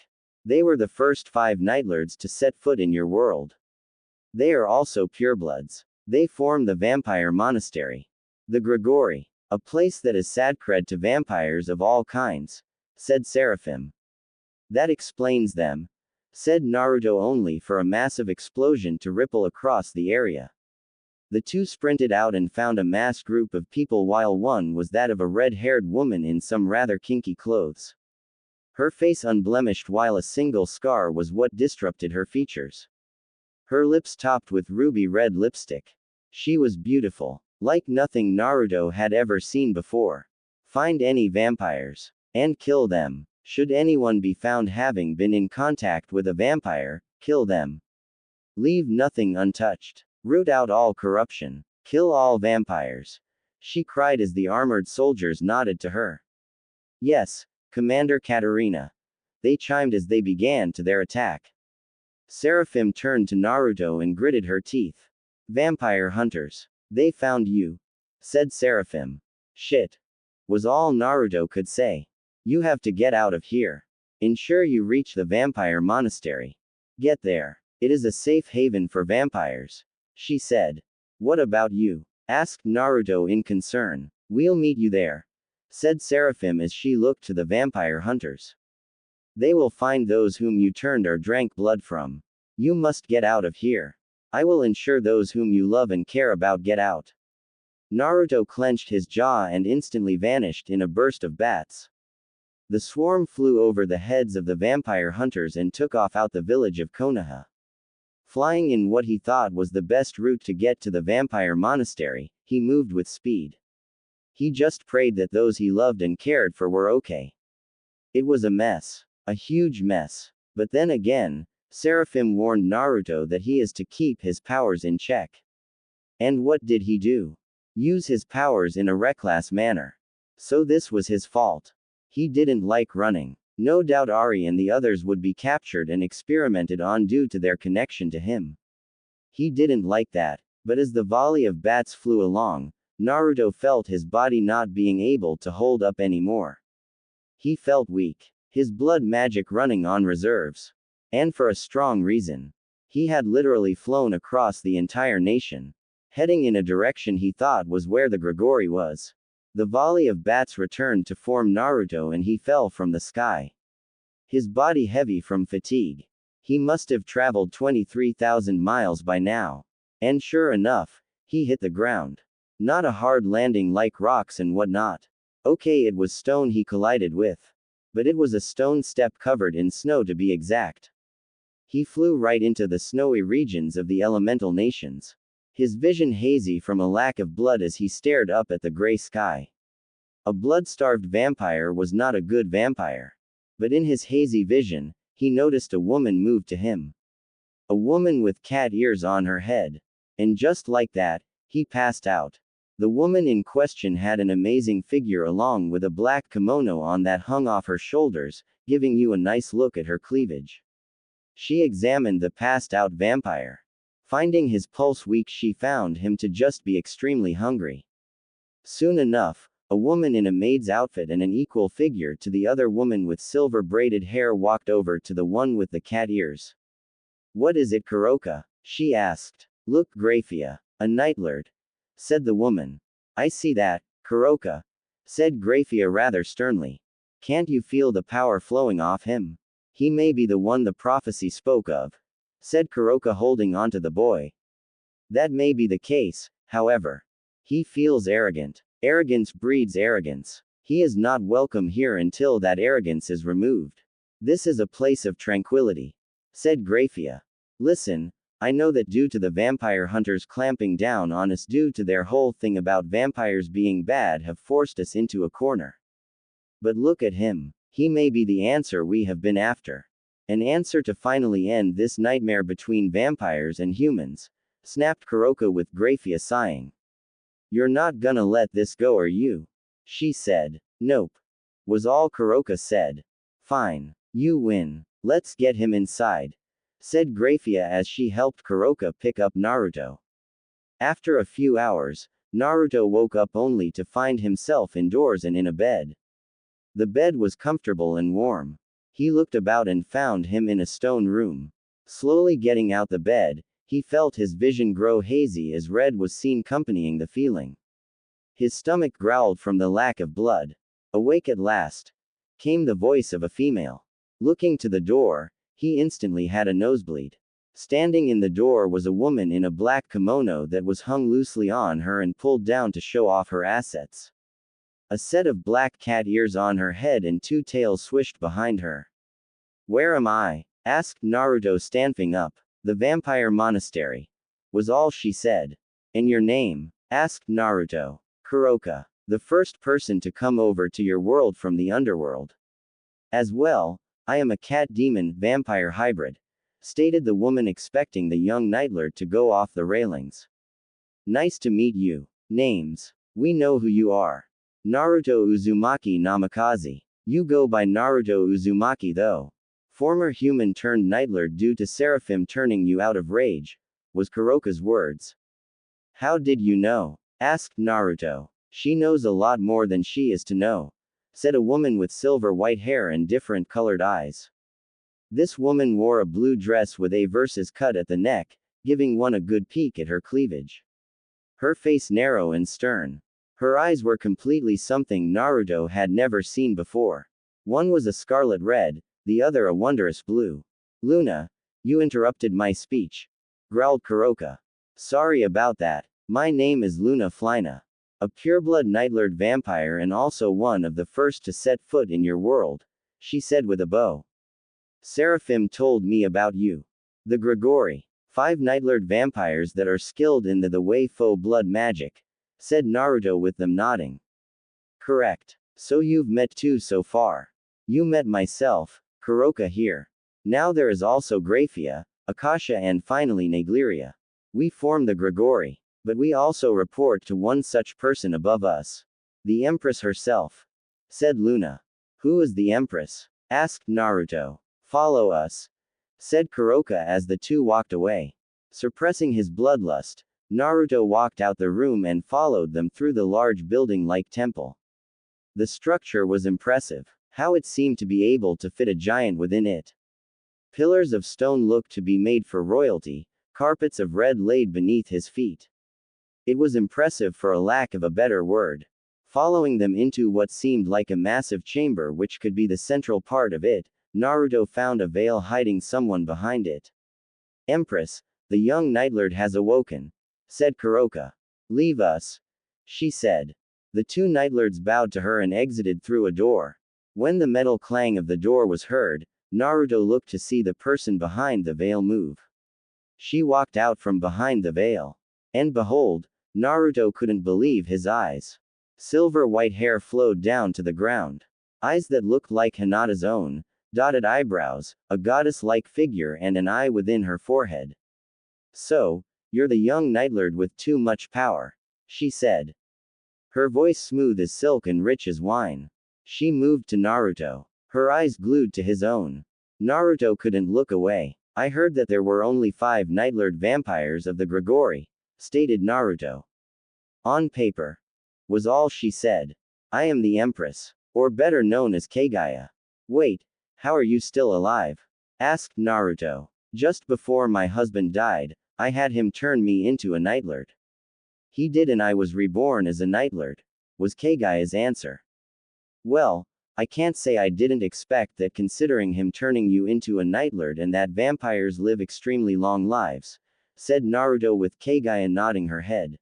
They were the first 5 Nightlords to set foot in your world. They are also purebloods. They form the vampire monastery. The Grigori, a place that is sacred to vampires of all kinds, said Seraphim. That explains them, said Naruto, only for a massive explosion to ripple across the area. The two sprinted out and found a massed group of people, while one was that of a red-haired woman in some rather kinky clothes. Her face unblemished, while a single scar was what disrupted her features. Her lips topped with ruby red lipstick. She was beautiful, like nothing Naruto had ever seen before. Find any vampires, and kill them. Should anyone be found having been in contact with a vampire, kill them. Leave nothing untouched. Root out all corruption. Kill all vampires. She cried as the armored soldiers nodded to her. Yes, Commander Katarina. They chimed as they began to their attack. Seraphim turned to Naruto and gritted her teeth. Vampire hunters. They found you, said Seraphim. Shit, was all Naruto could say. You have to get out of here. Ensure you reach the vampire monastery. Get there. It is a safe haven for vampires, she said. What about you? Asked Naruto in concern. We'll meet you there, said Seraphim as she looked to the vampire hunters. They will find those whom you turned or drank blood from. You must get out of here. I will ensure those whom you love and care about get out. Naruto clenched his jaw and instantly vanished in a burst of bats. The swarm flew over the heads of the vampire hunters and took off out the village of Konoha. Flying in what he thought was the best route to get to the vampire monastery, he moved with speed. He just prayed that those he loved and cared for were okay. It was a mess. A huge mess. But then again, Seraphim warned Naruto that he is to keep his powers in check. And what did he do? Use his powers in a reckless manner. So this was his fault. He didn't like running. No doubt Ari and the others would be captured and experimented on due to their connection to him. He didn't like that. But as the volley of bats flew along, Naruto felt his body not being able to hold up anymore. He felt weak. His blood magic running on reserves. And for a strong reason. He had literally flown across the entire nation. heading in a direction he thought was where the Grigori was. The volley of bats returned to form Naruto and he fell from the sky. His body heavy from fatigue. He must have traveled 23,000 miles by now. And sure enough, he hit the ground. Not a hard landing like rocks and whatnot. Okay, it was stone he collided with. But it was a stone step covered in snow to be exact. He flew right into the snowy regions of the elemental nations. His vision hazy from a lack of blood as he stared up at the gray sky. A blood-starved vampire was not a good vampire. But in his hazy vision, he noticed a woman move to him. A woman with cat ears on her head. And just like that, he passed out. The woman in question had an amazing figure along with a black kimono on that hung off her shoulders, giving you a nice look at her cleavage. She examined the passed-out vampire. Finding his pulse weak, she found him to just be extremely hungry. Soon enough, a woman in a maid's outfit and an equal figure to the other woman with silver braided hair walked over to the one with the cat ears. "What is it, Kuroka?" she asked. "Look, Graphia. A nightlord," said the woman. "I see that, Kuroka," said Graphia rather sternly. "Can't you feel the power flowing off him? He may be the one the prophecy spoke of," said Kuroka holding onto the boy. "That may be the case, however. He feels arrogant. Arrogance breeds arrogance. He is not welcome here until that arrogance is removed. This is a place of tranquility," said Graphia. "Listen, I know that due to the vampire hunters clamping down on us due to their whole thing about vampires being bad have forced us into a corner. But look at him. He may be the answer we have been after. An answer to finally end this nightmare between vampires and humans," snapped Kuroka with Graphia sighing. "You're not gonna let this go, are you?" she said. "Nope," was all Kuroka said. "Fine. You win. Let's get him inside," said Graphia as she helped Kuroka pick up Naruto. After a few hours, Naruto woke up only to find himself indoors and in a bed. The bed was comfortable and warm. He looked about and found him in a stone room. Slowly getting out the bed, he felt his vision grow hazy as red was seen accompanying the feeling. His stomach growled from the lack of blood. Awake at last, came the voice of a female. Looking to the door, he instantly had a nosebleed. Standing in the door was a woman in a black kimono that was hung loosely on her and pulled down to show off her assets. A set of black cat ears on her head and two tails swished behind her. "Where am I?" asked Naruto, stamping up. "The vampire monastery," was all she said. "And your name?" asked Naruto. "Kuroka. The first person to come over to your world from the underworld. As well, I am a cat demon vampire hybrid," stated the woman, expecting the young nightlord to go off the railings. "Nice to meet you. Names. We know who you are. Naruto Uzumaki Namikaze. You go by Naruto Uzumaki though. Former human turned nightlord due to Seraphim turning you out of rage," was Kuroka's words. "How did you know?" asked Naruto. "She knows a lot more than she is to know," said a woman with silver white hair and different colored eyes. This woman wore a blue dress with a verses cut at the neck, giving one a good peek at her cleavage. Her face narrow and stern. Her eyes were completely something Naruto had never seen before. One was a scarlet red, the other a wondrous blue. "Luna, you interrupted my speech," growled Kuroka. "Sorry about that. My name is Luna Flyna. A pureblood nightlord vampire and also one of the first to set foot in your world," she said with a bow. "Seraphim told me about you. The Grigori. 5 nightlord vampires that are skilled in the Wei Fo blood magic," said Naruto with them nodding. "Correct. So you've met 2 so far. You met myself, Kuroka here. Now there is also Graphia, Akasha and finally Nagleria. We form the Grigori. But we also report to one such person above us. The Empress herself," said Luna. "Who is the Empress?" asked Naruto. "Follow us," said Kuroka as the two walked away. Suppressing his bloodlust, Naruto walked out the room and followed them through the large building-like temple. The structure was impressive. How it seemed to be able to fit a giant within it. Pillars of stone looked to be made for royalty, carpets of red laid beneath his feet. It was impressive for a lack of a better word. Following them into what seemed like a massive chamber which could be the central part of it, Naruto found a veil hiding someone behind it. Empress, the young Nightlord has awoken, said Kuroka. Leave us, she said. The two Nightlords bowed to her and exited through a door. When the metal clang of the door was heard, Naruto looked to see the person behind the veil move. She walked out from behind the veil. And behold, Naruto couldn't believe his eyes. Silver-white hair flowed down to the ground. Eyes that looked like Hinata's own, dotted eyebrows, a goddess-like figure and an eye within her forehead. So, you're the young Nightlord with too much power, she said. Her voice smooth as silk and rich as wine. She moved to Naruto, her eyes glued to his own. Naruto couldn't look away. I heard that there were only 5 Nightlord vampires of the Grigori, stated Naruto. On paper, was all she said. I am the Empress, or better known as Kagaya. Wait, how are you still alive? Asked Naruto. Just before my husband died, I had him turn me into a Nightlord. He did and I was reborn as a Nightlord, was Kagaya's answer. Well, I can't say I didn't expect that considering him turning you into a Nightlord and that vampires live extremely long lives, said Naruto with Kagaya nodding her head.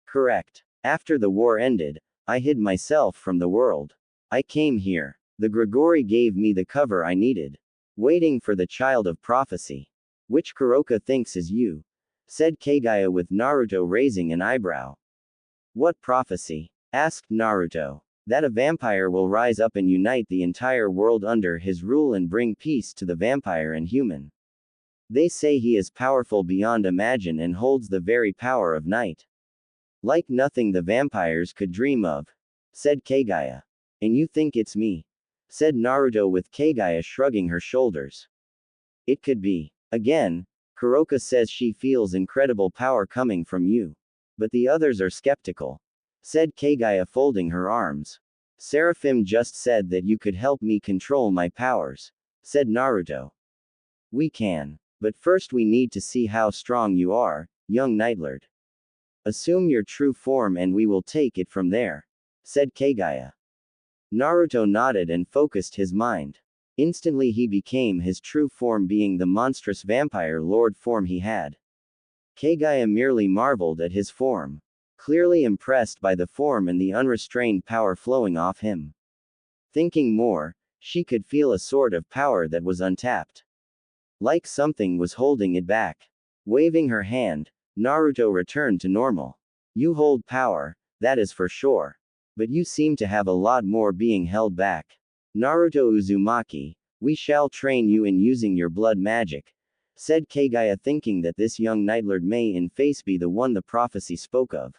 Correct. After the war ended, I hid myself from the world. I came here. The Grigori gave me the cover I needed. Waiting for the child of prophecy. Which Kuroka thinks is you, said Kagaya with Naruto raising an eyebrow. What prophecy? Asked Naruto. That a vampire will rise up and unite the entire world under his rule and bring peace to the vampire and human. They say he is powerful beyond imagine and holds the very power of night. Like nothing the vampires could dream of, said Kagaya. And you think it's me? Said Naruto with Kagaya shrugging her shoulders. It could be. Again, Kuroka says she feels incredible power coming from you. But the others are skeptical, said Kagaya folding her arms. Seraphim just said that you could help me control my powers, said Naruto. We can. But first we need to see how strong you are, young Nightlord. Assume your true form and we will take it from there, said Kagaya. Naruto nodded and focused his mind. Instantly he became his true form, being the monstrous vampire lord form he had. Kagaya merely marveled at his form, clearly impressed by the form and the unrestrained power flowing off him. Thinking more, she could feel a sort of power that was untapped. Like something was holding it back. Waving her hand, Naruto returned to normal. You hold power, that is for sure. But you seem to have a lot more being held back. Naruto Uzumaki, we shall train you in using your blood magic, said Kagaya, thinking that this young Nightlord may in face be the one the prophecy spoke of.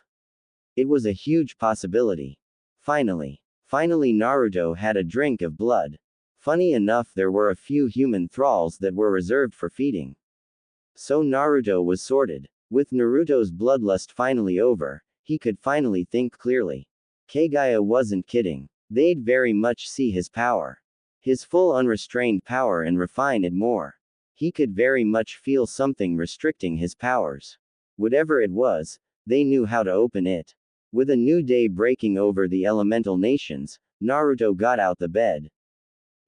It was a huge possibility. Finally Naruto had a drink of blood. Funny enough, there were a few human thralls that were reserved for feeding. So Naruto was sorted. With Naruto's bloodlust finally over, he could finally think clearly. Kagaya wasn't kidding. They'd very much see his power. His full unrestrained power and refine it more. He could very much feel something restricting his powers. Whatever it was, they knew how to open it. With a new day breaking over the elemental nations, Naruto got out the bed.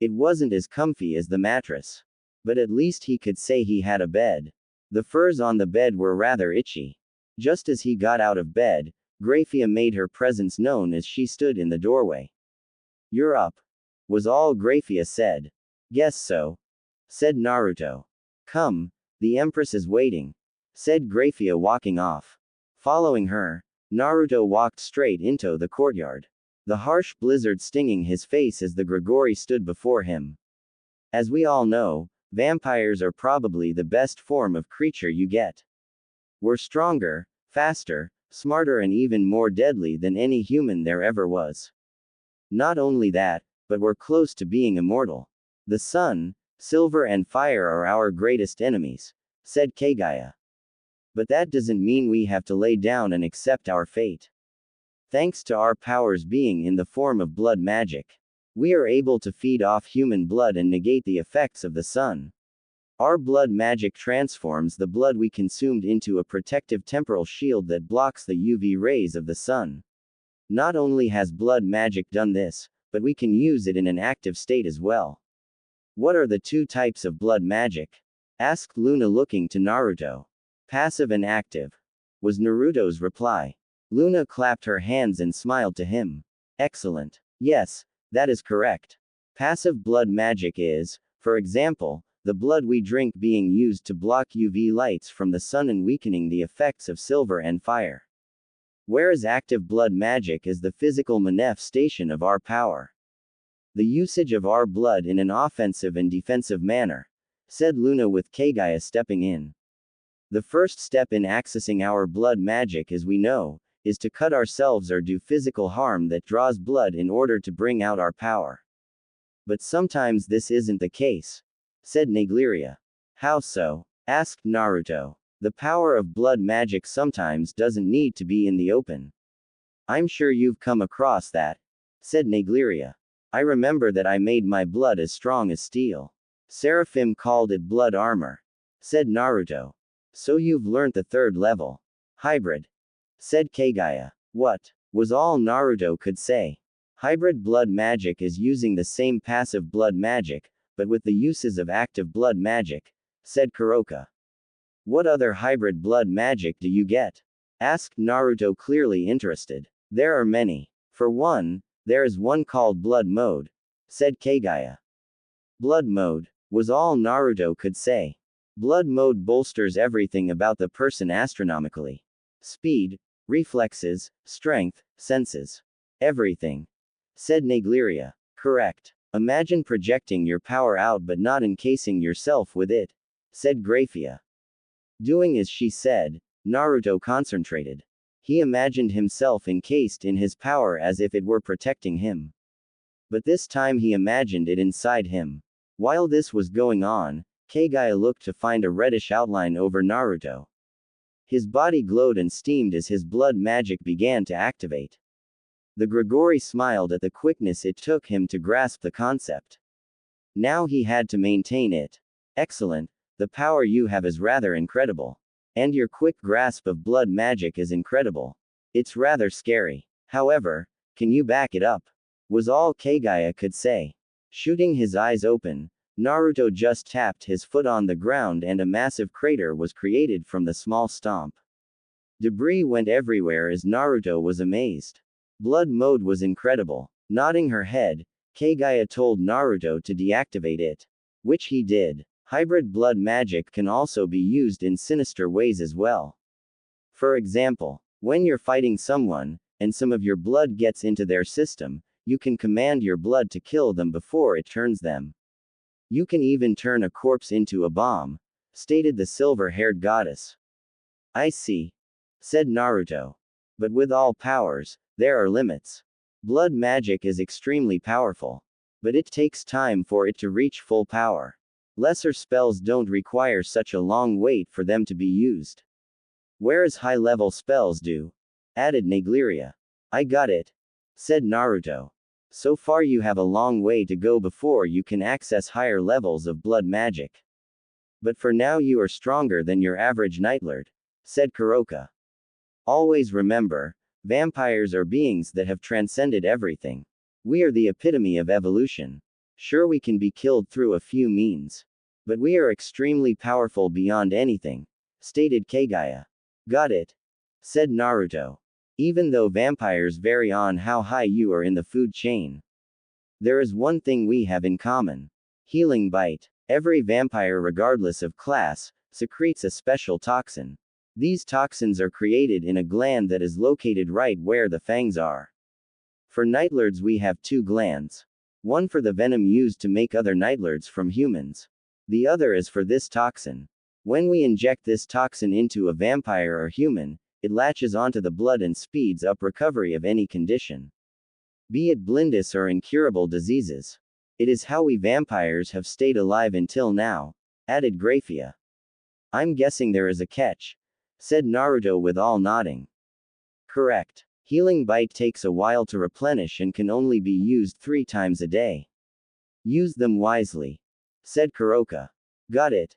It wasn't as comfy as the mattress. But at least he could say he had a bed. The furs on the bed were rather itchy. Just as he got out of bed, Graphia made her presence known as she stood in the doorway. You're up, was all Graphia said. Guess so, said Naruto. Come, the Empress is waiting, said Graphia walking off. Following her, Naruto walked straight into the courtyard. The harsh blizzard stinging his face as the Grigori stood before him. As we all know, vampires are probably the best form of creature you get. We're stronger, faster, smarter and even more deadly than any human there ever was. Not only that, but we're close to being immortal. The sun, silver and fire are our greatest enemies, said Kagaya. But that doesn't mean we have to lay down and accept our fate. Thanks to our powers being in the form of blood magic, we are able to feed off human blood and negate the effects of the sun. Our blood magic transforms the blood we consumed into a protective temporal shield that blocks the UV rays of the sun. Not only has blood magic done this, but we can use it in an active state as well. What are the two types of blood magic? Asked Luna, looking to Naruto. Passive and active, was Naruto's reply. Luna clapped her hands and smiled to him. Excellent. Yes, that is correct. Passive blood magic is, for example, the blood we drink being used to block UV lights from the sun and weakening the effects of silver and fire. Whereas active blood magic is the physical manifestation of our power. The usage of our blood in an offensive and defensive manner, said Luna, with Kagaya stepping in. The first step in accessing our blood magic, as we know, is to cut ourselves or do physical harm that draws blood in order to bring out our power. But sometimes this isn't the case, said Negleria. How so? Asked Naruto. The power of blood magic sometimes doesn't need to be in the open. I'm sure you've come across that, said Negleria. I remember that I made my blood as strong as steel. Seraphim called it blood armor, said Naruto. So you've learnt the third level. Hybrid, said Kagaya. What? Was all Naruto could say. Hybrid blood magic is using the same passive blood magic, but with the uses of active blood magic, said Kuroka. What other hybrid blood magic do you get? Asked Naruto, clearly interested. There are many. For one, there is one called blood mode, said Kagaya. Blood mode, was all Naruto could say. Blood mode bolsters everything about the person astronomically. Speed, reflexes, strength, senses. Everything, said Negleria. Correct. Imagine projecting your power out but not encasing yourself with it, said Graphia. Doing as she said, Naruto concentrated. He imagined himself encased in his power as if it were protecting him. But this time he imagined it inside him. While this was going on, Kagaya looked to find a reddish outline over Naruto. His body glowed and steamed as his blood magic began to activate. The Grigori smiled at the quickness it took him to grasp the concept. Now he had to maintain it. Excellent, the power you have is rather incredible. And your quick grasp of blood magic is incredible. It's rather scary. However, can you back it up? Was all Kagaya could say. Shooting his eyes open, Naruto just tapped his foot on the ground and a massive crater was created from the small stomp. Debris went everywhere as Naruto was amazed. Blood mode was incredible. Nodding her head, Kagaya told Naruto to deactivate it. Which he did. Hybrid blood magic can also be used in sinister ways as well. For example, when you're fighting someone, and some of your blood gets into their system, you can command your blood to kill them before it turns them. You can even turn a corpse into a bomb, stated the silver-haired goddess. I see, said Naruto. But with all powers, there are limits. Blood magic is extremely powerful. But it takes time for it to reach full power. Lesser spells don't require such a long wait for them to be used. Whereas high-level spells do, added Negleria. I got it, said Naruto. So far you have a long way to go before you can access higher levels of blood magic. But for now you are stronger than your average Nightlord, said Kuroka. Always remember, vampires are beings that have transcended everything. We are the epitome of evolution. Sure, we can be killed through a few means. But we are extremely powerful beyond anything, stated Kagaya. Got it, said Naruto. Even though vampires vary on how high you are in the food chain, there is one thing we have in common. Healing bite. Every vampire, regardless of class, secretes a special toxin. These toxins are created in a gland that is located right where the fangs are. For Nightlords we have two glands. One for the venom used to make other Nightlords from humans. The other is for this toxin. When we inject this toxin into a vampire or human, it latches onto the blood and speeds up recovery of any condition. Be it blindness or incurable diseases. It is how we vampires have stayed alive until now, added Graphia. I'm guessing there is a catch, said Naruto with all nodding. Correct. Healing bite takes a while to replenish and can only be used 3 times a day. Use them wisely, said Kuroka. Got it,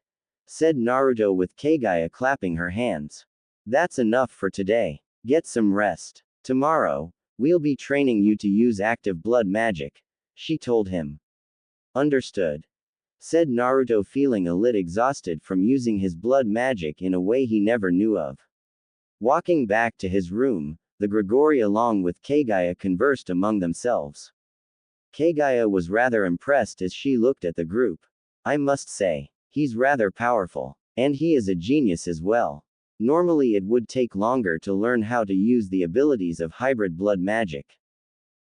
said Naruto with Kagaya clapping her hands. That's enough for today. Get some rest. Tomorrow, we'll be training you to use active blood magic, she told him. Understood, said Naruto, feeling a little exhausted from using his blood magic in a way he never knew of. Walking back to his room, the Grigori along with Kagaya conversed among themselves. Kagaya was rather impressed as she looked at the group. I must say, he's rather powerful. And he is a genius as well. Normally it would take longer to learn how to use the abilities of hybrid blood magic.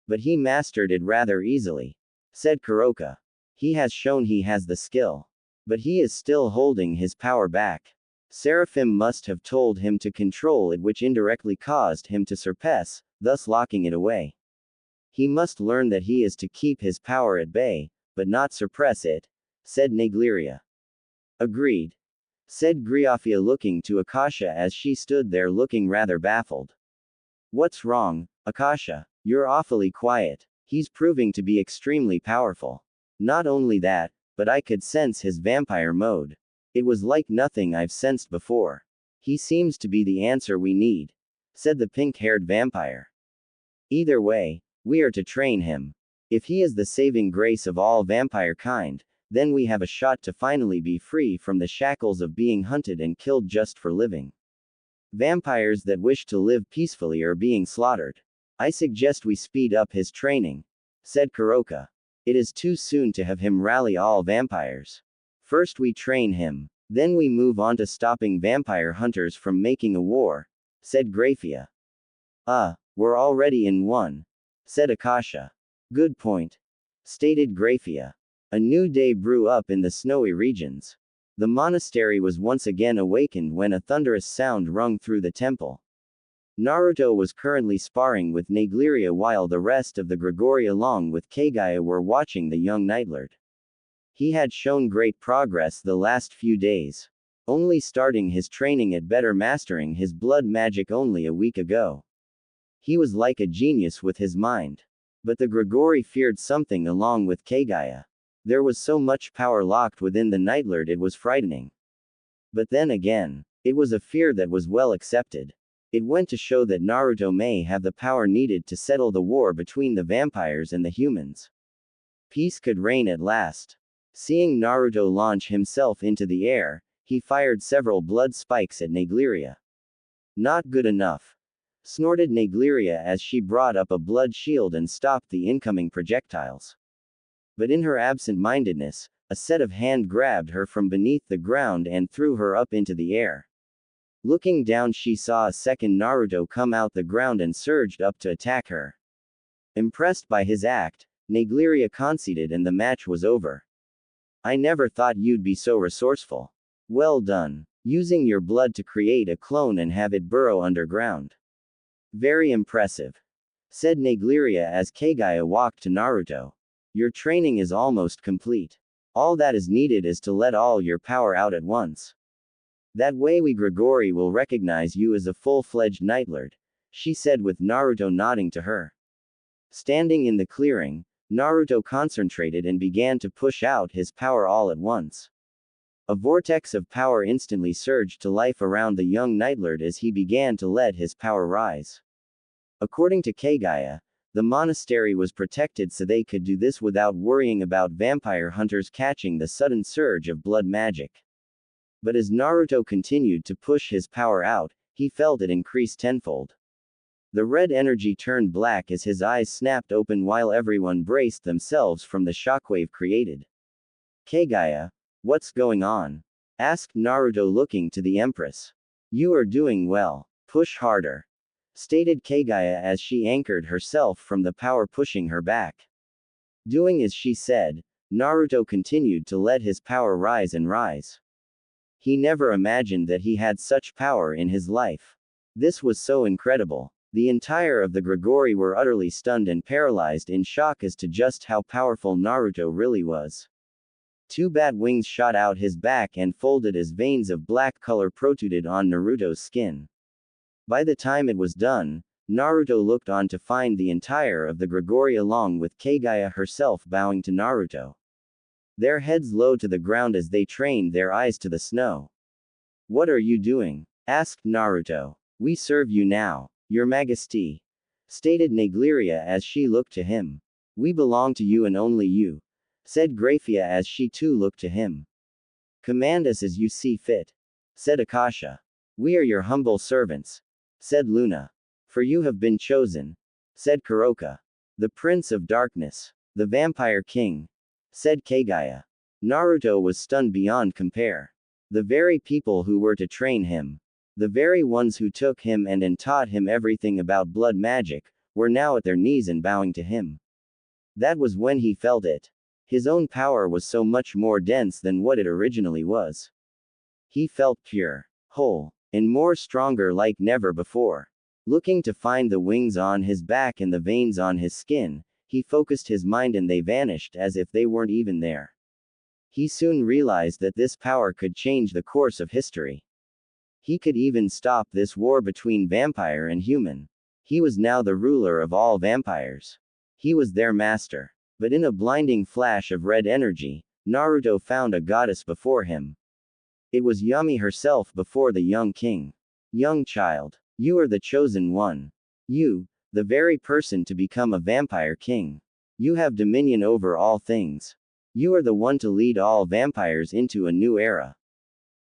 But he mastered it rather easily, said Kuroka. He has shown he has the skill. But he is still holding his power back. Seraphim must have told him to control it, which indirectly caused him to suppress, thus locking it away. He must learn that he is to keep his power at bay, but not suppress it, said Negleria. Agreed, said Griafia, looking to Akasha as she stood there looking rather baffled. What's wrong, Akasha? You're awfully quiet. He's proving to be extremely powerful. Not only that, but I could sense his vampire mode. It was like nothing I've sensed before. He seems to be the answer we need, said the pink-haired vampire. Either way, we are to train him. If he is the saving grace of all vampire kind, then we have a shot to finally be free from the shackles of being hunted and killed just for living. Vampires that wish to live peacefully are being slaughtered. I suggest we speed up his training, said Kuroka. It is too soon to have him rally all vampires. First we train him, then we move on to stopping vampire hunters from making a war, said Grafia. We're already in one, said Akasha. Good point, stated Grafia. A new day brew up in the snowy regions. The monastery was once again awakened when a thunderous sound rung through the temple. Naruto was currently sparring with Negleria while the rest of the Grigori along with Kagaya were watching the young Nightlord. He had shown great progress the last few days, only starting his training at better mastering his blood magic only a week ago. He was like a genius with his mind. But the Grigori feared something along with Kagaya. There was so much power locked within the Nightlord, it was frightening. But then again, it was a fear that was well accepted. It went to show that Naruto may have the power needed to settle the war between the vampires and the humans. Peace could reign at last. Seeing Naruto launch himself into the air, he fired several blood spikes at Negleria. Not good enough, snorted Negleria as she brought up a blood shield and stopped the incoming projectiles. But in her absent-mindedness, a set of hand grabbed her from beneath the ground and threw her up into the air. Looking down, she saw a second Naruto come out the ground and surged up to attack her. Impressed by his act, Negleria conceded and the match was over. I never thought you'd be so resourceful. Well done, using your blood to create a clone and have it burrow underground. Very impressive, said Negleria as Kagaya walked to Naruto. Your training is almost complete. All that is needed is to let all your power out at once. That way we Grigori will recognize you as a full-fledged Nightlord, she said with Naruto nodding to her. Standing in the clearing, Naruto concentrated and began to push out his power all at once. A vortex of power instantly surged to life around the young Nightlord as he began to let his power rise. According to Kagaya, the monastery was protected so they could do this without worrying about vampire hunters catching the sudden surge of blood magic. But as Naruto continued to push his power out, he felt it increase tenfold. The red energy turned black as his eyes snapped open while everyone braced themselves from the shockwave created. Kagaya, what's going on? Asked Naruto looking to the Empress. You are doing well. Push harder, stated Kagaya as she anchored herself from the power pushing her back. Doing as she said, Naruto continued to let his power rise and rise. He never imagined that he had such power in his life. This was so incredible. The entire of the Grigori were utterly stunned and paralyzed in shock as to just how powerful Naruto really was. Two bat wings shot out his back and folded as veins of black color protruded on Naruto's skin. By the time it was done, Naruto looked on to find the entire of the Grigori along with Kagaya herself bowing to Naruto. their heads low to the ground as they trained their eyes to the snow. What are you doing? Asked Naruto. We serve you now, Your Majesty, stated Negleria as she looked to him. We belong to you and only you, said Graphia as she too looked to him. Command us as you see fit, said Akasha. We are your humble servants, said Luna. For you have been chosen, said Kuroka. The Prince of Darkness, the Vampire King, said Kagaya. Naruto was stunned beyond compare. The very people who were to train him, the very ones who took him and taught him everything about blood magic, were now at their knees and bowing to him. That was when he felt it. His own power was so much more dense than what it originally was. He felt pure, whole, and more stronger like never before. Looking to find the wings on his back and the veins on his skin, he focused his mind and they vanished as if they weren't even there. He soon realized that this power could change the course of history. He could even stop this war between vampire and human. He was now the ruler of all vampires. He was their master. But in a blinding flash of red energy, Naruto found a goddess before him. It was Yami herself before the young king. Young child, you are the chosen one. You, the very person to become a vampire king. You have dominion over all things. You are the one to lead all vampires into a new era.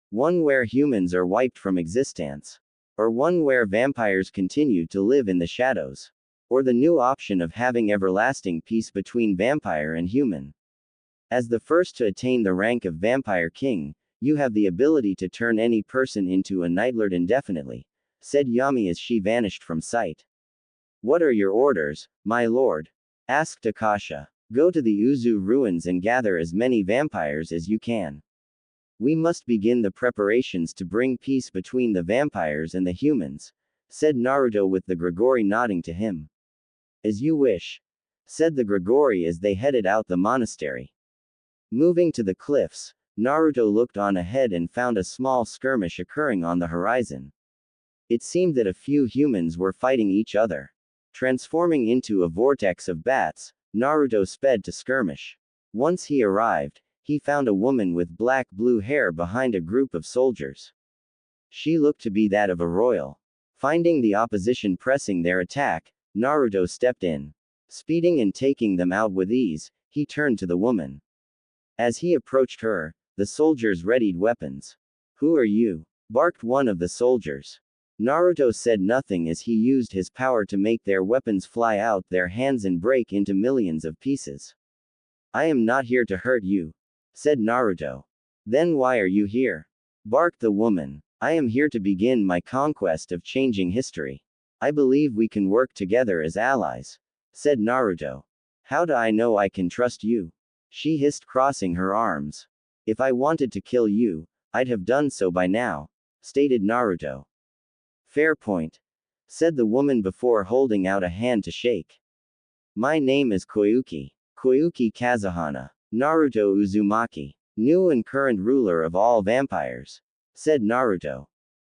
One where humans are wiped from existence. Or one where vampires continue to live in the shadows. Or the new option of having everlasting peace between vampire and human. As the first to attain the rank of Vampire King, you have the ability to turn any person into a Nightlord indefinitely, said Yami as she vanished from sight. What are your orders, my lord? Asked Akasha. Go to the Uzu ruins and gather as many vampires as you can. We must begin the preparations to bring peace between the vampires and the humans, said Naruto with the Grigori nodding to him. As you wish, said the Grigori as they headed out the monastery. Moving to the cliffs, Naruto looked on ahead and found a small skirmish occurring on the horizon. It seemed that a few humans were fighting each other. Transforming into a vortex of bats, Naruto sped to skirmish. Once he arrived, he found a woman with black-blue hair behind a group of soldiers. She looked to be that of a royal. Finding the opposition pressing their attack, Naruto stepped in. Speeding and taking them out with ease, he turned to the woman. As he approached her, the soldiers readied weapons. Who are you? Barked one of the soldiers. Naruto said nothing as he used his power to make their weapons fly out their hands and break into millions of pieces. I am not here to hurt you, said Naruto. Then why are you here? Barked the woman. I am here to begin my conquest of changing history. I believe we can work together as allies, said Naruto. How do I know I can trust you? She hissed, crossing her arms. If I wanted to kill you, I'd have done so by now, stated Naruto. Fair point, said the woman before holding out a hand to shake. My name is Koyuki Kazuhana, Naruto Uzumaki, new and current ruler of all vampires, said Naruto.